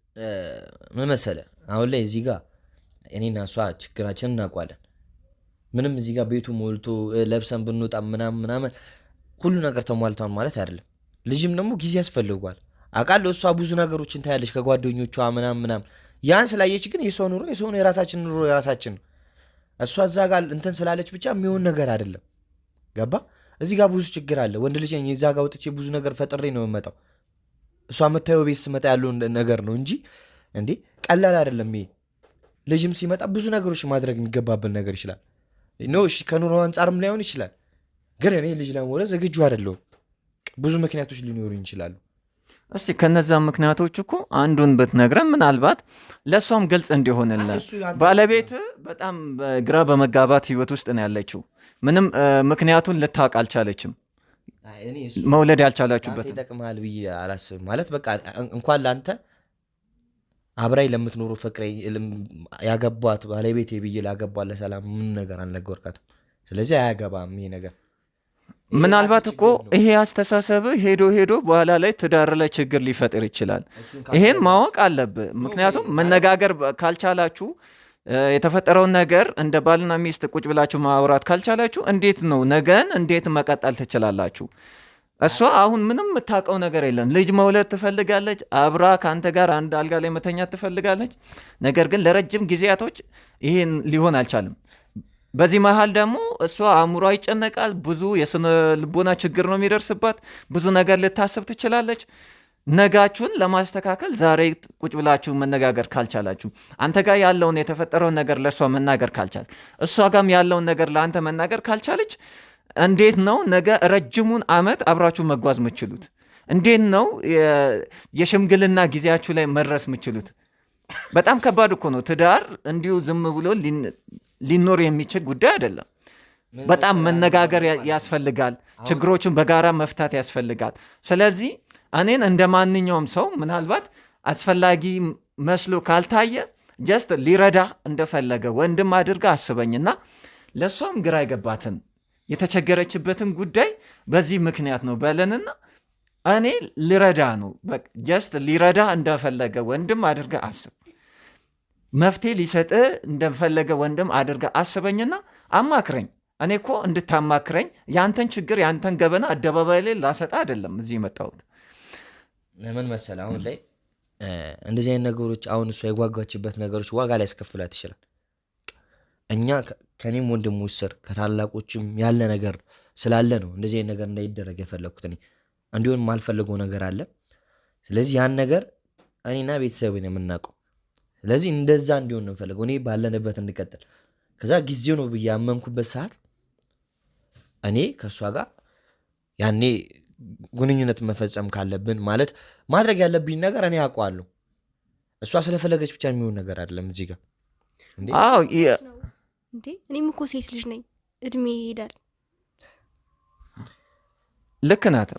ምን መሰለህ አሁን ላይ እዚህ ጋር እኔና እሷ ችግራችንን እናውቋለን። ምንም እዚህ ጋር ቤቱ ሞልቶ ለብሰን ብንወጣ ምናምን ሁሉ ነገር ተሟልቷል ማለት አይደለም። ልጅም ደግሞ ጊዜ ያስፈልጓል አውቃለሁ። እሷ ብዙ ነገሮችን ታያለች ከጓደኞቿ ምናምን። ያን ስላየች ግን የሰው ኑሮ የሰው ነው፣ የራሳችን ኑሮ የራሳችን ነው። እሷ እዛ ጋር እንትን ስላለች ብቻ የሚሆን ነገር አይደለም። ገባ? እዚህ ጋር ብዙ ችግር አለ። ወንድ ልጅ እዛ ጋር ወጥቼ ብዙ ነገር ፈጥሬ ነው የምመጣው። እሷ የምታየው ቤት ስመጣ ያለው ነገር ነው እንጂ እንዴ ቀላል አይደለም። ይሄ ልጅም ሲመጣ ብዙ ነገሮች ማድረግ የሚገባበት ነገር ይችላል ነው። እሺ ከኑሮ አንጻርም ላይሆን ይችላል፣ ግን እኔ ልጅ ለመውለድ ዝግጁ አይደለሁም። ብዙ ምክንያቶች ሊኖሩ ይችላሉ። እስቲ ከነዛ ምክንያቶች እኮ አንዱን ብትነግረን ምናልባት ለእሷም ግልጽ እንዲሆንልን። ባለቤት በጣም ግራ በመጋባት ህይወት ውስጥ ነው ያለችው። ምንም ምክንያቱን ልታውቅ አልቻለችም። መውለድ ያልቻላችሁበት ይጠቅማል ብዬ አላስብም። ማለት በቃ እንኳን ለአንተ አብራይ ለምትኖሩ ፍቅሬ ያገቧት ባለቤቴ ብዬ ላገቧት ለሰላም ምን ነገር አልነገርካትም። ስለዚህ አያገባም ይሄ ነገር። ምናልባት እኮ ይሄ አስተሳሰብ ሄዶ በኋላ ላይ ትዳር ላይ ችግር ሊፈጥር ይችላል። ይሄን ማወቅ አለብህ። ምክንያቱም መነጋገር ካልቻላችሁ የተፈጠረውን ነገር እንደ ባልና ሚስት ቁጭ ብላችሁ ማውራት ካልቻላችሁ እንዴት ነው ነገን እንዴት መቀጠል ትችላላችሁ? እሷ አሁን ምንም የምታውቀው ነገር የለም። ልጅ መውለድ ትፈልጋለች፣ አብራ ከአንተ ጋር አንድ አልጋ ላይ መተኛት ትፈልጋለች። ነገር ግን ለረጅም ጊዜያቶች ይሄን ሊሆን አልቻለም። በዚህ መሀል ደግሞ እሷ አእምሯ ይጨነቃል። ብዙ የስነ ልቦና ችግር ነው የሚደርስባት። ብዙ ነገር ልታስብ ትችላለች። ነጋችሁን ለማስተካከል ዛሬ ቁጭ ብላችሁ መነጋገር ካልቻላችሁ፣ አንተ ጋር ያለውን የተፈጠረውን ነገር ለእሷ መናገር ካልቻል፣ እሷ ጋም ያለውን ነገር ለአንተ መናገር ካልቻለች፣ እንዴት ነው ነገ ረጅሙን ዓመት አብራችሁ መጓዝ የምችሉት? እንዴት ነው የሽምግልና ጊዜያችሁ ላይ መድረስ የምችሉት? በጣም ከባድ እኮ ነው። ትዳር እንዲሁ ዝም ብሎ ሊኖር የሚችል ጉዳይ አይደለም። በጣም መነጋገር ያስፈልጋል። ችግሮችን በጋራ መፍታት ያስፈልጋል። ስለዚህ እኔን እንደ ማንኛውም ሰው ምናልባት አስፈላጊ መስሎ ካልታየ ጀስት ሊረዳ እንደፈለገ ወንድም አድርጋ አስበኝና ለእሷም ግራ አይገባትን የተቸገረችበትን ጉዳይ በዚህ ምክንያት ነው በለንና እኔ ልረዳ ነው ጀስት ሊረዳ እንደፈለገ ወንድም አድርጋ አስብ። መፍትሄ ሊሰጥ እንደፈለገ ወንድም አድርጋ አስበኝና አማክረኝ። እኔ እኮ እንድታማክረኝ ያንተን ችግር ያንተን ገበና አደባባይ ላይ ላሰጣ አይደለም እዚህ የመጣሁት። ምን መሰለህ አሁን ላይ እንደዚህ አይነት ነገሮች አሁን እሷ የጓጓችበት ነገሮች ዋጋ ላይ ያስከፍላት ይችላል። እኛ ከኔም ወንድሞች ስር ከታላቆችም ያለ ነገር ስላለ ነው እንደዚህ አይነት ነገር እንዳይደረግ የፈለግኩት። እኔ እንዲሆን የማልፈልገው ነገር አለ። ስለዚህ ያን ነገር እኔና ቤተሰብን የምናውቀው፣ ስለዚህ እንደዛ እንዲሆን ነው የምፈልገው። እኔ ባለንበት እንቀጥል። ከዛ ጊዜው ነው ብዬ ያመንኩበት ሰዓት እኔ ከእሷ ጋር ያኔ ግንኙነት መፈጸም ካለብን ማለት ማድረግ ያለብኝ ነገር እኔ አውቀዋለሁ። እሷ ስለፈለገች ብቻ የሚሆን ነገር አይደለም እዚህ ጋር እንዴ። እኔም እኮ ሴት ልጅ ነኝ፣ እድሜ ይሄዳል። ልክ ናት።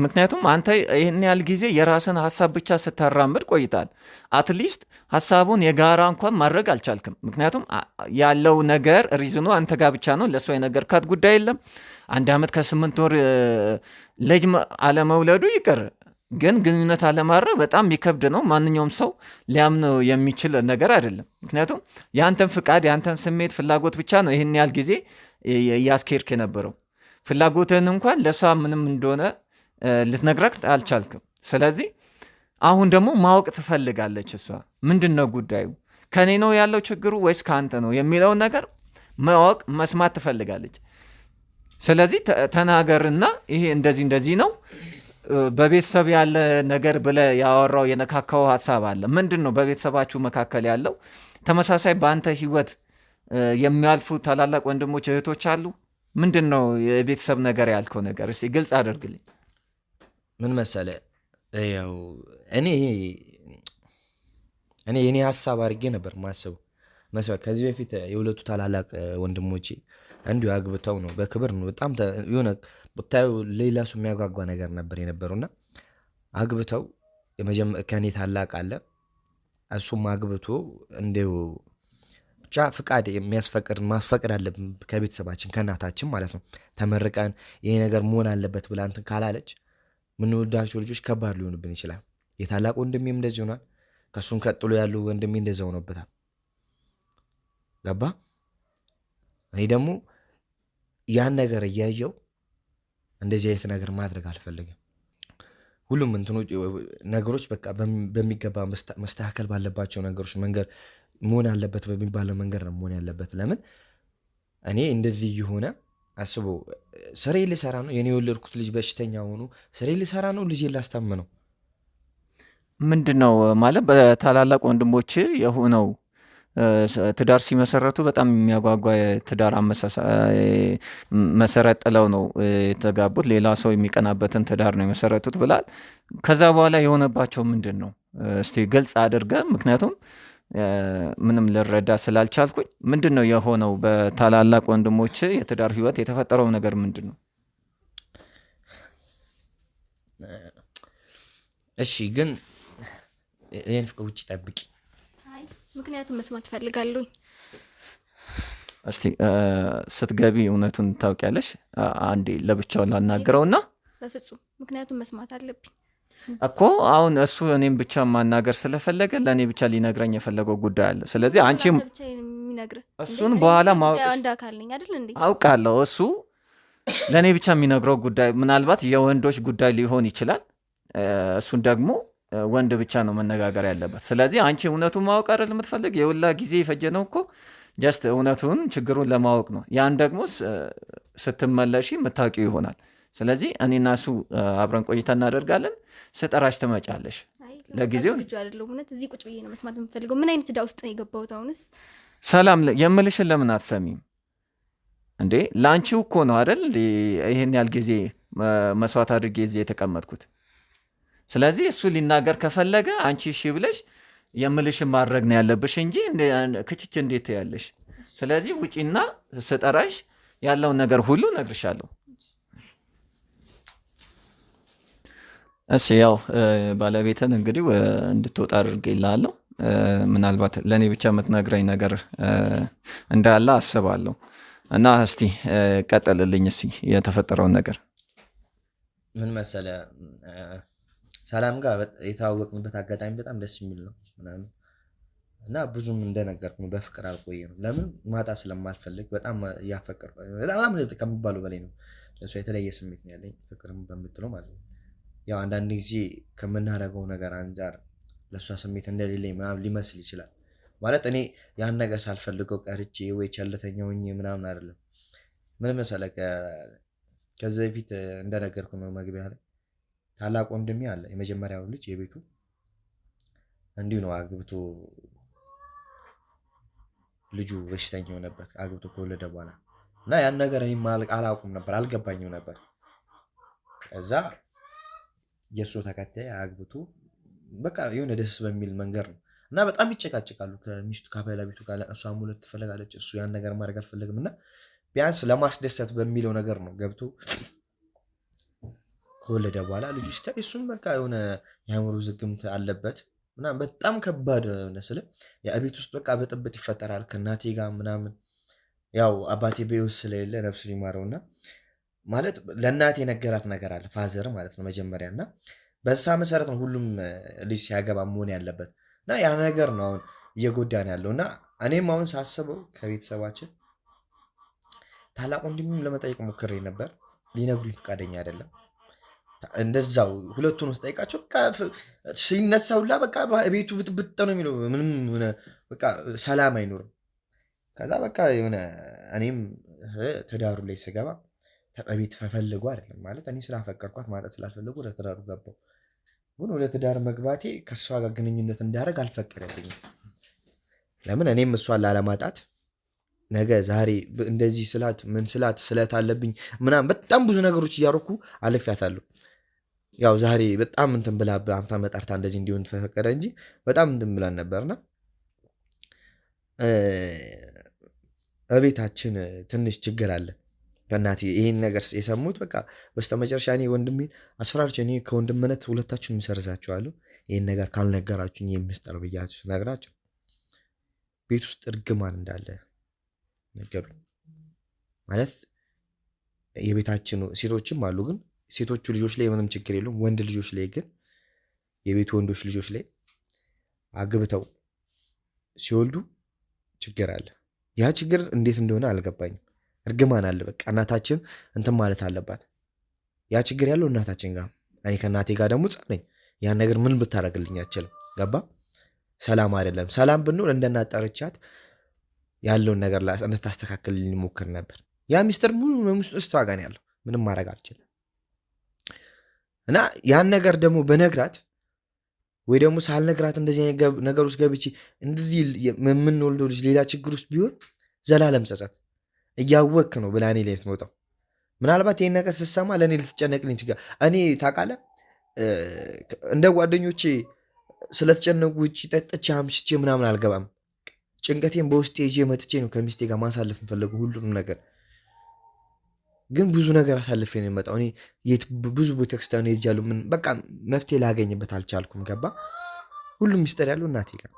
ምክንያቱም አንተ ይህን ያህል ጊዜ የራስን ሀሳብ ብቻ ስታራምድ ቆይታል። አትሊስት ሀሳቡን የጋራ እንኳን ማድረግ አልቻልክም። ምክንያቱም ያለው ነገር ሪዝኑ አንተ ጋር ብቻ ነው። ለእሷ የነገርካት ጉዳይ የለም። 1 ዓመት ከ8 ወር ልጅ አለመውለዱ ይቅር፣ ግን ግንኙነት አለማድረግ በጣም የሚከብድ ነው። ማንኛውም ሰው ሊያምነው የሚችል ነገር አይደለም። ምክንያቱም የአንተን ፍቃድ የአንተን ስሜት ፍላጎት ብቻ ነው ይህን ያህል ጊዜ እያስኬድክ የነበረው። ፍላጎትህን እንኳን ለእሷ ምንም እንደሆነ ልትነግራት አልቻልክም። ስለዚህ አሁን ደግሞ ማወቅ ትፈልጋለች እሷ። ምንድን ነው ጉዳዩ? ከኔ ነው ያለው ችግሩ ወይስ ከአንተ ነው የሚለውን ነገር ማወቅ መስማት ትፈልጋለች። ስለዚህ ተናገርና ይሄ እንደዚህ እንደዚህ ነው በቤተሰብ ያለ ነገር ብለህ ያወራው የነካካው ሀሳብ አለ። ምንድን ነው በቤተሰባችሁ መካከል ያለው? ተመሳሳይ በአንተ ህይወት የሚያልፉ ታላላቅ ወንድሞች እህቶች አሉ? ምንድን ነው የቤተሰብ ነገር ያልከው ነገር? እስኪ ግልጽ አድርግልኝ። ምን መሰለህ ያው እኔ የኔ ሀሳብ አድርጌ ነበር ማስበው መስዋዕት። ከዚህ በፊት የሁለቱ ታላላቅ ወንድሞቼ እንዲሁ አግብተው ነው በክብር ነው በጣም የሆነ ብታዩ ሌላ ሰው የሚያጓጓ ነገር ነበር የነበረውና አግብተው ከኔ ታላቅ አለ እሱም አግብቶ እንዲሁ ብቻ ፍቃድ ማስፈቅድ አለብን ከቤተሰባችን ከእናታችን ማለት ነው። ተመርቀን ይሄ ነገር መሆን አለበት ብላ እንትን ካላለች ምንወዳቸው ልጆች ከባድ ሊሆንብን ይችላል። የታላቅ ወንድሜም እንደዚህ ሆኗል። ከእሱም ቀጥሎ ያሉ ወንድሜ እንደዛ ሆኖበታል። ገባ? እኔ ደግሞ ያን ነገር እያየው እንደዚህ አይነት ነገር ማድረግ አልፈልግም። ሁሉም ነገሮች በቃ በሚገባ መስተካከል ባለባቸው ነገሮች መንገድ መሆን አለበት በሚባለው መንገድ ነው መሆን ያለበት። ለምን እኔ እንደዚህ የሆነ አስቦ ስሬ ልሰራ ነው የኔ የወለድኩት ልጅ በሽተኛ ሆኖ ስሬ ልሰራ ነው ልጅ ላስታምነው ምንድን ነው ማለት በታላላቅ ወንድሞች የሆነው ትዳር ሲመሰረቱ በጣም የሚያጓጓ የትዳር መሰረት ጥለው ነው የተጋቡት። ሌላ ሰው የሚቀናበትን ትዳር ነው የመሰረቱት ብላል። ከዛ በኋላ የሆነባቸው ምንድን ነው እስቲ ግልጽ አድርገ። ምክንያቱም ምንም ልረዳ ስላልቻልኩኝ ምንድን ነው የሆነው በታላላቅ ወንድሞች የትዳር ህይወት የተፈጠረው ነገር ምንድን ነው? እሺ ግን ይህን ፍቅር ውጭ ጠብቂ። ምክንያቱም መስማት ፈልጋለሁኝ። እስቲ ስትገቢ እውነቱን ታውቂያለሽ? አንዴ ለብቻው ላናግረውና። በፍጹም ምክንያቱም መስማት አለብኝ እኮ አሁን እሱ እኔም ብቻ ማናገር ስለፈለገ ለእኔ ብቻ ሊነግረኝ የፈለገው ጉዳይ አለ። ስለዚህ አንቺም እሱን በኋላ ማወቅ አውቃለሁ። እሱ ለእኔ ብቻ የሚነግረው ጉዳይ ምናልባት የወንዶች ጉዳይ ሊሆን ይችላል። እሱን ደግሞ ወንድ ብቻ ነው መነጋገር ያለበት። ስለዚህ አንቺ እውነቱን ማወቅ አይደል የምትፈልግ? የሁላ ጊዜ የፈጀ ነው እኮ ጀስት እውነቱን ችግሩን ለማወቅ ነው። ያን ደግሞ ስትመለሺ የምታውቂው ይሆናል። ስለዚህ እኔና እሱ አብረን ቆይታ እናደርጋለን። ስጠራሽ ትመጫለሽ። ለጊዜው ልጁ አይደለሁም። እውነት እዚህ ቁጭ ብዬ ነው መስማት የምፈልገው። ምን አይነት ዕዳ ውስጥ ነው የገባሁት? አሁንስ ሰላም የምልሽን ለምን አትሰሚም እንዴ? ለአንቺው እኮ ነው አይደል ይህን ያህል ጊዜ መስዋዕት አድርጌ እዚህ የተቀመጥኩት። ስለዚህ እሱ ሊናገር ከፈለገ አንቺ እሺ ብለሽ የምልሽን ማድረግ ነው ያለብሽ እንጂ ክችች እንዴት ያለሽ። ስለዚህ ውጪና ስጠራሽ ያለውን ነገር ሁሉ እነግርሻለሁ። እሺ ያው ባለቤትን እንግዲህ እንድትወጣ አድርጌልሃለሁ። ምናልባት ለእኔ ብቻ የምትነግረኝ ነገር እንዳለ አስባለሁ እና እስቲ ቀጥልልኝ እስቲ የተፈጠረውን ነገር። ምን መሰለ ሰላም ጋር የተዋወቅንበት አጋጣሚ በጣም ደስ የሚል ነው ምናምን እና ብዙም እንደነገርኩ በፍቅር አልቆየንም። ለምን ማጣ ስለማልፈልግ በጣም እያፈቀርኩ በጣም ከሚባለው በላይ ነው። ለእሷ የተለየ ስሜት ነው ያለኝ ፍቅርም በምትለው ማለት ነው። ያው አንዳንድ ጊዜ ከምናደርገው ነገር አንጻር ለእሷ ስሜት እንደሌለኝ ምናምን ሊመስል ይችላል። ማለት እኔ ያን ነገር ሳልፈልገው ቀርቼ ወይ ቸልተኛ ሆኜ ምናምን አይደለም። ምን መሰለህ ከዚህ በፊት እንደነገርኩ ነው መግቢያ ላይ ታላቅ ወንድሜ አለ፣ የመጀመሪያው ልጅ የቤቱ እንዲሁ ነው አግብቶ ልጁ በሽተኛ የሆነበት አግብቶ ከወለደ በኋላ እና ያን ነገር እኔም አላውቅም ነበር፣ አልገባኝም ነበር። እዛ የእሱ ተከታይ አግብቶ በቃ የሆነ ደስ በሚል መንገድ ነው እና በጣም ይጨቃጭቃሉ ከሚስቱ ከባለቤቱ ጋር። እሷ ሙለት ትፈልጋለች፣ እሱ ያን ነገር ማድረግ አልፈለግም እና ቢያንስ ለማስደሰት በሚለው ነገር ነው ገብቶ ከወለደ በኋላ ልጁ ሲታይ እሱም በቃ የሆነ የአእምሮ ዝግምት አለበት ምናምን በጣም ከባድ ስለ የቤት ውስጥ በቃ ብጥብጥ ይፈጠራል ከእናቴ ጋር ምናምን። ያው አባቴ በሕይወት ስለሌለ ነፍሱ ይማረውና ማለት ለእናቴ የነገራት ነገር አለ ፋዘር ማለት ነው መጀመሪያ እና በዛ መሰረት ነው ሁሉም ልጅ ሲያገባ መሆን ያለበት እና ያ ነገር ነው አሁን እየጎዳን ያለው እና እኔም አሁን ሳስበው ከቤተሰባችን ታላቅ ወንድሜም ለመጠየቅ ሞክሬ ነበር፣ ሊነግሩኝ ፈቃደኛ አይደለም። እንደዛው ሁለቱን ውስጥ ጠይቃቸው ሲነሳ ሁላ በቃ ቤቱ ብጥብጥ ነው የሚለው፣ ምንም በቃ ሰላም አይኖርም። ከዛ በቃ የሆነ እኔም ትዳሩ ላይ ስገባ ቤት ፈፈልጉ አይደለም ማለት እኔ ስላፈቀርኳት ማለት ስላልፈለጉ ወደ ትዳሩ ገባው። ግን ወደ ትዳር መግባቴ ከእሷ ጋር ግንኙነት እንዳደረግ አልፈቀደልኝም። ለምን እኔም እሷን ላለማጣት ነገ ዛሬ እንደዚህ ስላት ምን ስለት አለብኝ ምናምን በጣም ብዙ ነገሮች እያደረኩ አልፌያታለሁ። ያው ዛሬ በጣም እንትን ብላ አምታ መጣርታ እንደዚህ እንዲሆን ተፈቀደ እንጂ በጣም እንትን ብላን ነበርና እቤታችን ትንሽ ችግር አለ። ከእናቴ ይህን ነገር የሰሙት በቃ በስተመጨረሻ እኔ ወንድሜን አስፈራርቼ እኔ ከወንድምነት ሁለታችሁን እሰርዛችኋለሁ፣ ይህን ነገር ካልነገራችሁኝ የሚስጠር ብያችሁ ስነግራቸው ቤት ውስጥ እርግማን እንዳለ ነገሩኝ። ማለት የቤታችን ሴቶችም አሉ፣ ግን ሴቶቹ ልጆች ላይ ምንም ችግር የለውም። ወንድ ልጆች ላይ ግን የቤቱ ወንዶች ልጆች ላይ አግብተው ሲወልዱ ችግር አለ። ያ ችግር እንዴት እንደሆነ አልገባኝም። እርግማን አለ። በቃ እናታችን እንትን ማለት አለባት። ያ ችግር ያለው እናታችን ጋር፣ እኔ ከእናቴ ጋር ደግሞ ጸነኝ። ያን ነገር ምን ብታደርግልኝ አችልም። ገባ? ሰላም አይደለም። ሰላም ብንሆን እንደናጠርቻት ያለውን ነገር እንድታስተካክልልኝ ሞክር ነበር። ያ ሚስጥር ሙሉ ለሙስጥ እሷ ጋር ነው ያለው። ምንም ማድረግ አልችልም። እና ያን ነገር ደግሞ በነግራት ወይ ደግሞ ሳልነግራት እንደዚህ ነገር ውስጥ ገብቼ እንደዚህ የምንወልደው ልጅ ሌላ ችግር ውስጥ ቢሆን ዘላለም ጸጸት እያወክ ነው ብላ እኔ ላይ ትመጣው። ምናልባት ይህን ነገር ስትሰማ ለእኔ ልትጨነቅልኝ ትጋ እኔ ታውቃለህ እንደ ጓደኞቼ ስለተጨነቁ ውጭ ጠጥቼ አምሽቼ ምናምን አልገባም። ጭንቀቴን በውስጤ ይዤ መጥቼ ነው ከሚስቴ ጋር ማሳለፍ እንፈለጉ ሁሉንም ነገር። ግን ብዙ ነገር አሳልፌ ነው የመጣው። እኔ ብዙ ቤተክርስቲያን ሄጃለሁ። ምን በቃ መፍትሄ ላገኝበት አልቻልኩም። ገባ? ሁሉም ሚስጥር ያለው እናቴ ጋር።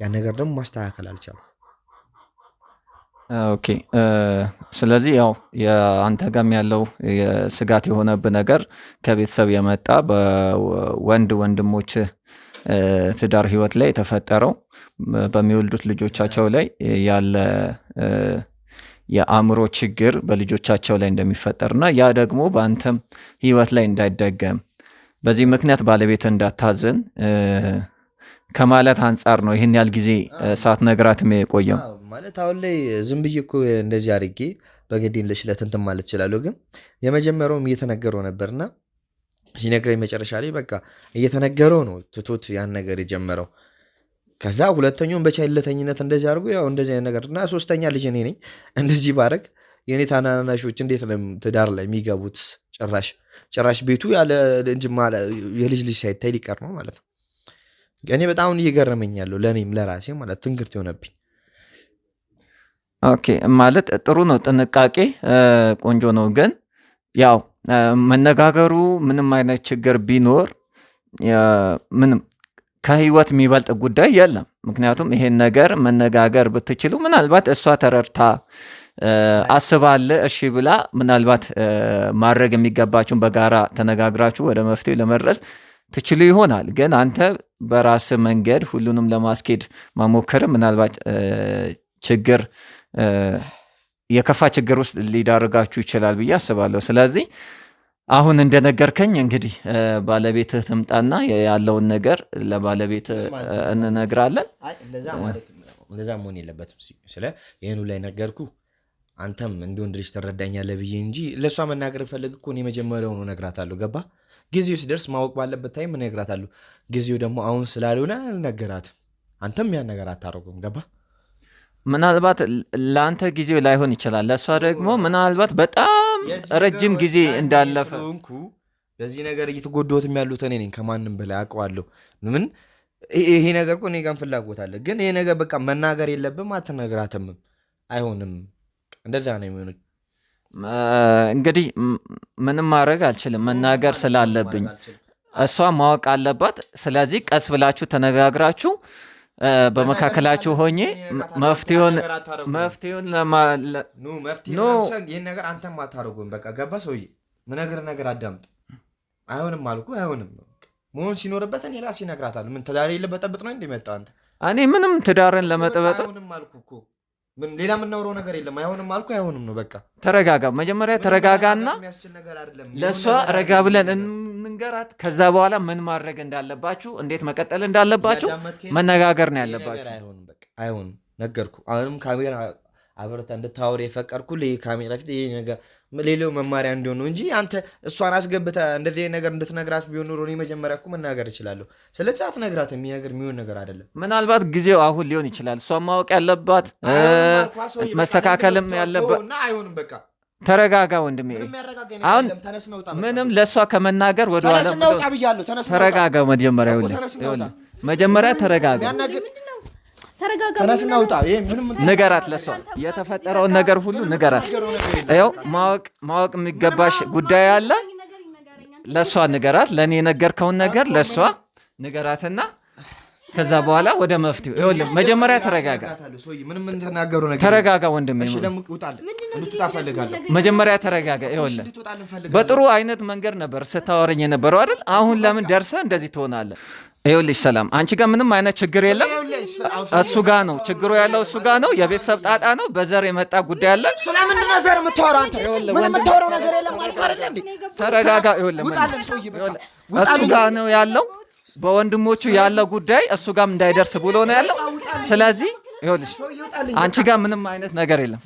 ያን ነገር ደግሞ ማስተካከል አልቻልኩም። ኦኬ። ስለዚህ ያው የአንተ ጋም ያለው ስጋት የሆነብህ ነገር ከቤተሰብ የመጣ በወንድ ወንድሞች ትዳር ህይወት ላይ የተፈጠረው በሚወልዱት ልጆቻቸው ላይ ያለ የአእምሮ ችግር በልጆቻቸው ላይ እንደሚፈጠርና ያ ደግሞ በአንተም ህይወት ላይ እንዳይደገም በዚህ ምክንያት ባለቤት እንዳታዝን ከማለት አንጻር ነው ይህን ያህል ጊዜ ሳትነግራት የቆየው። ማለት አሁን ላይ ዝም ብዬ እኮ እንደዚህ አድርጌ በግዴን ለሽለት እንትን ማለት እችላለሁ። ግን የመጀመሪያውም እየተነገረው ነበርና ሲነግረኝ መጨረሻ ላይ በቃ እየተነገረው ነው ትቶት ያን ነገር የጀመረው። ከዛ ሁለተኛውን በቻይለተኝነት እንደዚህ አድርጎ ያው እንደዚህ አይነት ነገር እና ሶስተኛ ልጅ እኔ ነኝ። እንደዚህ ባረግ የኔ ታናናሾች እንዴት ነው ትዳር ላይ የሚገቡት? ጭራሽ ቤቱ ያለ እንጂ የልጅ ሳይታይ ሊቀር ነው ማለት ነው። እኔ በጣም እየገረመኝ ያለው ለእኔም ለራሴ ማለት ትንግርት የሆነብኝ። ኦኬ ማለት ጥሩ ነው፣ ጥንቃቄ ቆንጆ ነው። ግን ያው መነጋገሩ ምንም አይነት ችግር ቢኖር ምንም ከህይወት የሚበልጥ ጉዳይ የለም። ምክንያቱም ይሄን ነገር መነጋገር ብትችሉ ምናልባት እሷ ተረድታ አስባለ እሺ ብላ ምናልባት ማድረግ የሚገባችሁን በጋራ ተነጋግራችሁ ወደ መፍትሄ ለመድረስ ትችሉ ይሆናል። ግን አንተ በራስ መንገድ ሁሉንም ለማስኬድ መሞከር ምናልባት ችግር የከፋ ችግር ውስጥ ሊዳርጋችሁ ይችላል ብዬ አስባለሁ። ስለዚህ አሁን እንደነገርከኝ እንግዲህ ባለቤትህ ትምጣና ያለውን ነገር ለባለቤትህ እንነግራለን። እንደዛ መሆን የለበትም። ስለ ይህኑ ላይ ነገርኩ አንተም እንደ ወንድ ልጅ ትረዳኛለህ ብዬ እንጂ ለእሷ መናገር ፈልግ እኮ እኔ መጀመሪያውኑ እነግራታለሁ። ገባ? ጊዜው ሲደርስ ማወቅ ባለበት ታይም እነግራታለሁ። ጊዜው ደግሞ አሁን ስላልሆነ አልነገራትም። አንተም ያን ነገር አታደርጉም። ገባ? ምናልባት ለአንተ ጊዜው ላይሆን ይችላል፣ ለእሷ ደግሞ ምናልባት በጣም ረጅም ጊዜ እንዳለፈ። በዚህ ነገር እየተጎዳሁትም ያሉት እኔ ነኝ፣ ከማንም በላይ አውቀዋለሁ። ምን ይሄ ነገር እኮ እኔ ጋር ፍላጎት አለ፣ ግን ይሄ ነገር በቃ መናገር የለብም። አትነግራትም፣ አይሆንም። እንደዛ ነው የሚሆነው። እንግዲህ ምንም ማድረግ አልችልም፣ መናገር ስላለብኝ እሷ ማወቅ አለባት። ስለዚህ ቀስ ብላችሁ ተነጋግራችሁ በመካከላችሁ ሆኜ መፍትሄውን ይህን ነገር አንተም አታደርጉም። በቃ ገባ? ሰውዬ ምነግርህ ነገር አዳምጥ። አይሆንም አልኩ፣ አይሆንም መሆን ሲኖርበት እኔ ራሴ እነግራታለሁ። ምን ትዳር የለበጠብጥ ነው እንደመጣው አንተ? እኔ ምንም ትዳርን ለመጠበጥ አይሆንም አልኩ እኮ። ምን ሌላ የምናወራው ነገር የለም። አይሆንም አልኩ፣ አይሆንም ነው በቃ። ተረጋጋ፣ መጀመሪያ ተረጋጋና ለእሷ ረጋ ብለን እንንገራት። ከዛ በኋላ ምን ማድረግ እንዳለባችሁ፣ እንዴት መቀጠል እንዳለባችሁ መነጋገር ነው ያለባችሁ። አይሆንም ነገርኩ። አሁንም ካሜራ አብረታ እንድታወር የፈቀድኩልህ ካሜራ ፊት ይሄ ነገር ሌላው መማሪያ እንዲሆን ነው እንጂ አንተ እሷን አስገብተህ እንደዚህ ነገር እንድትነግራት ቢሆን ኖሮ እኔ መጀመሪያ እኮ መናገር እችላለሁ። ስለዚህ አትነግራት። የሚሆን ነገር አይደለም። ምናልባት ጊዜው አሁን ሊሆን ይችላል። እሷን ማወቅ ያለባት መስተካከልም ያለባት። አይሆንም በቃ ተረጋጋ ወንድሜ። አሁን ምንም ለእሷ ከመናገር ወደኋላ ተረጋጋ። መጀመሪያ ተረጋጋ። ንገራት፣ ለሷ የተፈጠረውን ነገር ሁሉ ንገራት። ይኸው ማወቅ የሚገባሽ ጉዳይ አለ፣ ለሷ ንገራት። ለእኔ የነገርከውን ነገር ለሷ ንገራትና ከዛ በኋላ ወደ መፍትሄው። ይኸውልህ መጀመሪያ ተረጋጋ፣ ተረጋጋ ወንድሜ፣ መጀመሪያ ተረጋጋ። ይኸውልህ በጥሩ አይነት መንገድ ነበር ስታወረኝ የነበረው አይደል? አሁን ለምን ደርሰህ እንደዚህ ትሆናለህ? ይኸውልሽ ሰላም፣ አንቺ ጋር ምንም አይነት ችግር የለም። እሱ ጋር ነው ችግሩ ያለው፣ እሱ ጋር ነው። የቤተሰብ ጣጣ ነው፣ በዘር የመጣ ጉዳይ አለ። ስለምንድን ነው ዘር የምታወራው አንተ? ምን የምታወራው ነገር የለም ማለት አይደል እንዴ? ተረጋጋ። ይኸውልህ እሱ ጋር ነው ያለው፣ በወንድሞቹ ያለው ጉዳይ እሱ ጋርም እንዳይደርስ ብሎ ነው ያለው። ስለዚህ ይኸውልሽ አንቺ ጋር ምንም አይነት ነገር የለም።